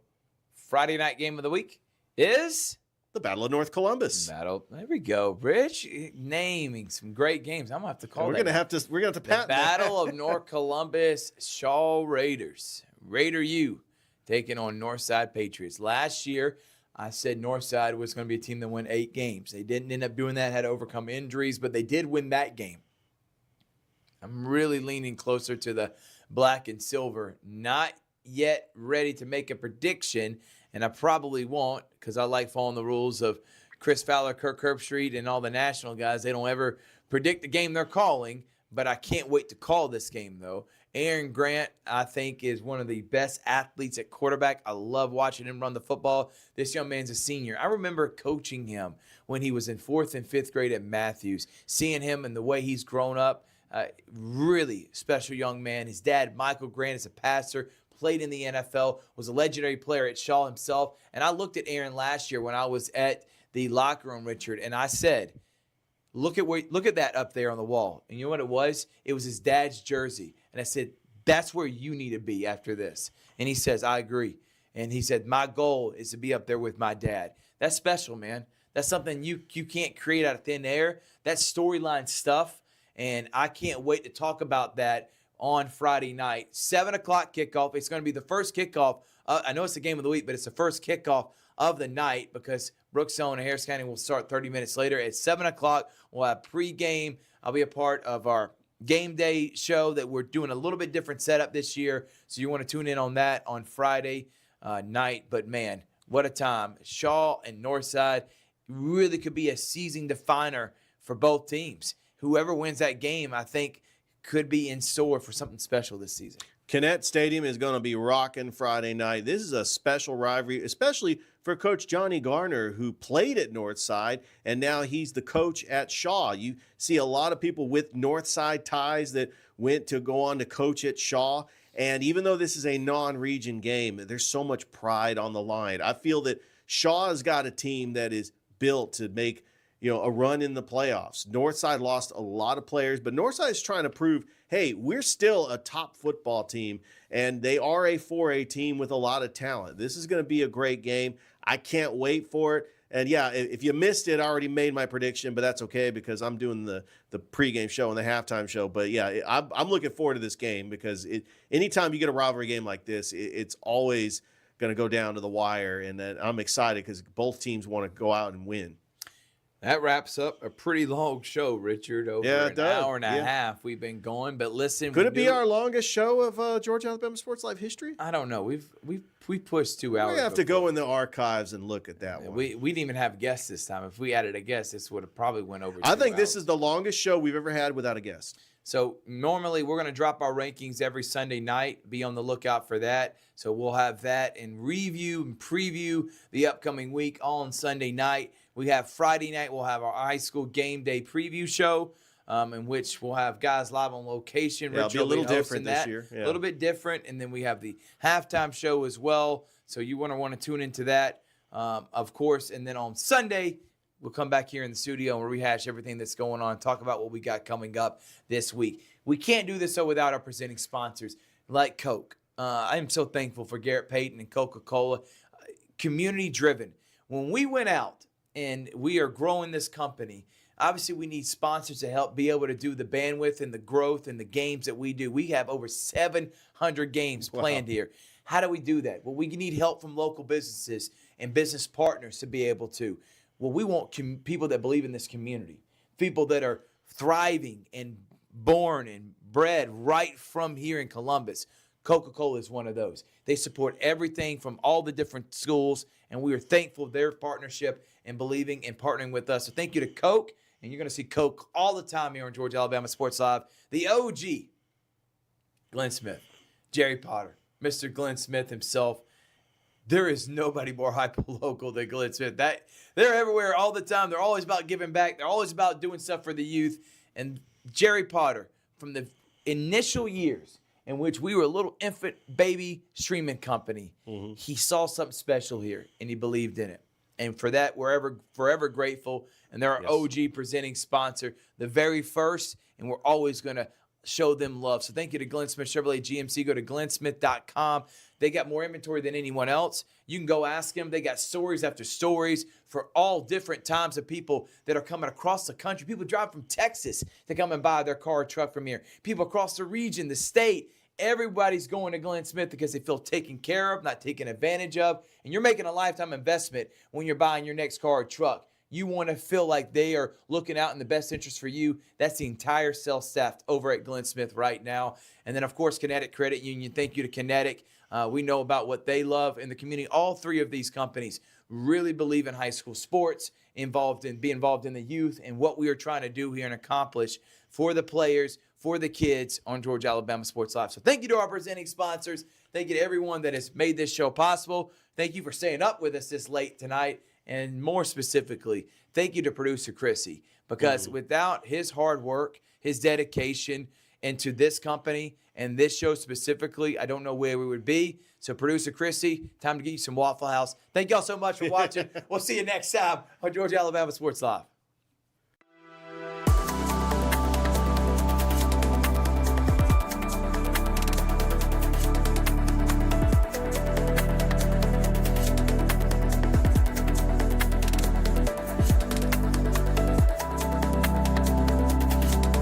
Friday night game of the week is the Battle of North Columbus. There we go, Rich. Naming some great games. I'm gonna have to call. We're gonna have to the Battle of North Columbus. Shaw Raiders. Raider U taking on Northside Patriots. Last year, I said Northside was going to be a team that won 8 games. They didn't end up doing that. Had to overcome injuries, but they did win that game. I'm really leaning closer to the black and silver. Not yet ready to make a prediction. And I probably won't because I like following the rules of Chris Fowler, Kirk Herbstreit, and all the national guys. They don't ever predict the game they're calling, but I can't wait to call this game, though. Aaron Grant, I think, is one of the best athletes at quarterback. I love watching him run the football. This young man's a senior. I remember coaching him when he was in 4th and 5th grade at Matthews, seeing him and the way he's grown up. Really special young man. His dad, Michael Grant, is a pastor. Played in the NFL, was a legendary player at Shaw himself. And I looked at Aaron last year when I was at the locker room, Richard, and I said, look at that up there on the wall. And you know what it was? It was his dad's jersey. And I said, that's where you need to be after this. And he says, I agree. And he said, my goal is to be up there with my dad. That's special, man. That's something you can't create out of thin air. That's storyline stuff. And I can't wait to talk about that on Friday night. 7 o'clock kickoff. It's going to be the first kickoff. I know it's the game of the week, but it's the first kickoff of the night because Brookstone and Harris County will start 30 minutes later. At 7 o'clock, we'll have pregame. I'll be a part of our game day show that we're doing a little bit different setup this year. So you want to tune in on that on Friday night. But, man, what a time. Shaw and Northside really could be a season definer for both teams. Whoever wins that game, I think, could be in store for something special this season. Kinnett Stadium is going to be rocking Friday night. This is a special rivalry, especially for Coach Johnny Garner, who played at Northside, and now he's the coach at Shaw. You see a lot of people with Northside ties that went to go on to coach at Shaw. And even though this is a non-region game, there's so much pride on the line. I feel that Shaw has got a team that is built to make a run in the playoffs. Northside lost a lot of players, but Northside is trying to prove, hey, we're still a top football team, and they are a 4A team with a lot of talent. This is going to be a great game. I can't wait for it. And, yeah, if you missed it, I already made my prediction, but that's okay because I'm doing the pregame show and the halftime show. But, yeah, I'm looking forward to this game because anytime you get a rivalry game like this, it's always going to go down to the wire, and I'm excited because both teams want to go out and win. That wraps up a pretty long show, Richard. Over an hour and a half we've been going. But listen, could it be our longest show of Georgia Alabama Sports Live history? I don't know. We pushed 2 hours. We have to go in the archives and look at that one. We didn't even have guests this time. If we added a guest, this would have probably went over. I think this is the longest show we've ever had without a guest. So normally we're going to drop our rankings every Sunday night. Be on the lookout for that. So we'll have that and review and preview the upcoming week all on Sunday night. We have Friday night, we'll have our high school game day preview show, in which we'll have guys live on location. It'll be a little different this year. A little bit different. And then we have the halftime show as well. So you want to tune into that, of course. And then on Sunday, we'll come back here in the studio and rehash everything that's going on, talk about what we got coming up this week. We can't do this without our presenting sponsors like Coke. I am so thankful for Garrett Payton and Coca-Cola. Community driven. When we went out, and we are growing this company, obviously we need sponsors to help be able to do the bandwidth and the growth and the games that we do. We have over 700 games planned here. How do we do that? Well, we need help from local businesses and business partners to be able to. Well, we want people that believe in this community, people that are thriving and born and bred right from here in Columbus. Coca-Cola is one of those. They support everything from all the different schools, and we are thankful for their partnership and believing and partnering with us. So thank you to Coke, and you're going to see Coke all the time here on Georgia Alabama Sports Live. The OG, Glenn Smith, Jerry Potter, Mr. Glenn Smith himself. There is nobody more hyper-local than Glenn Smith. They're everywhere all the time. They're always about giving back. They're always about doing stuff for the youth. And Jerry Potter, from the initial years in which we were a little infant baby streaming company, he saw something special here, and he believed in it. And for that, we're forever grateful. And they're our OG presenting sponsor, the very first, and we're always going to show them love. So thank you to Glenn Smith Chevrolet GMC. Go to glennsmith.com. They got more inventory than anyone else. You can go ask them. They got stories after stories for all different times of people that are coming across the country. People drive from Texas to come and buy their car or truck from here. People across the region, the state. Everybody's going to Glenn Smith because they feel taken care of, not taken advantage of. And you're making a lifetime investment when you're buying your next car or truck. You want to feel like they are looking out in the best interest for you. That's the entire sales staff over at Glenn Smith right now. And then, of course, Kinetic Credit Union. Thank you to Kinetic. We know about what they love in the community. All three of these companies really believe in high school sports, be involved in the youth, and what we are trying to do here and accomplish for the players, for the kids on Georgia Alabama Sports Live. So thank you to our presenting sponsors. Thank you to everyone that has made this show possible. Thank you for staying up with us this late tonight. And more specifically, thank you to producer Chrissy, because without his hard work, his dedication into this company and this show specifically, I don't know where we would be. So producer Chrissy, time to get you some Waffle House. Thank y'all so much for watching. We'll see you next time on Georgia Alabama Sports Live.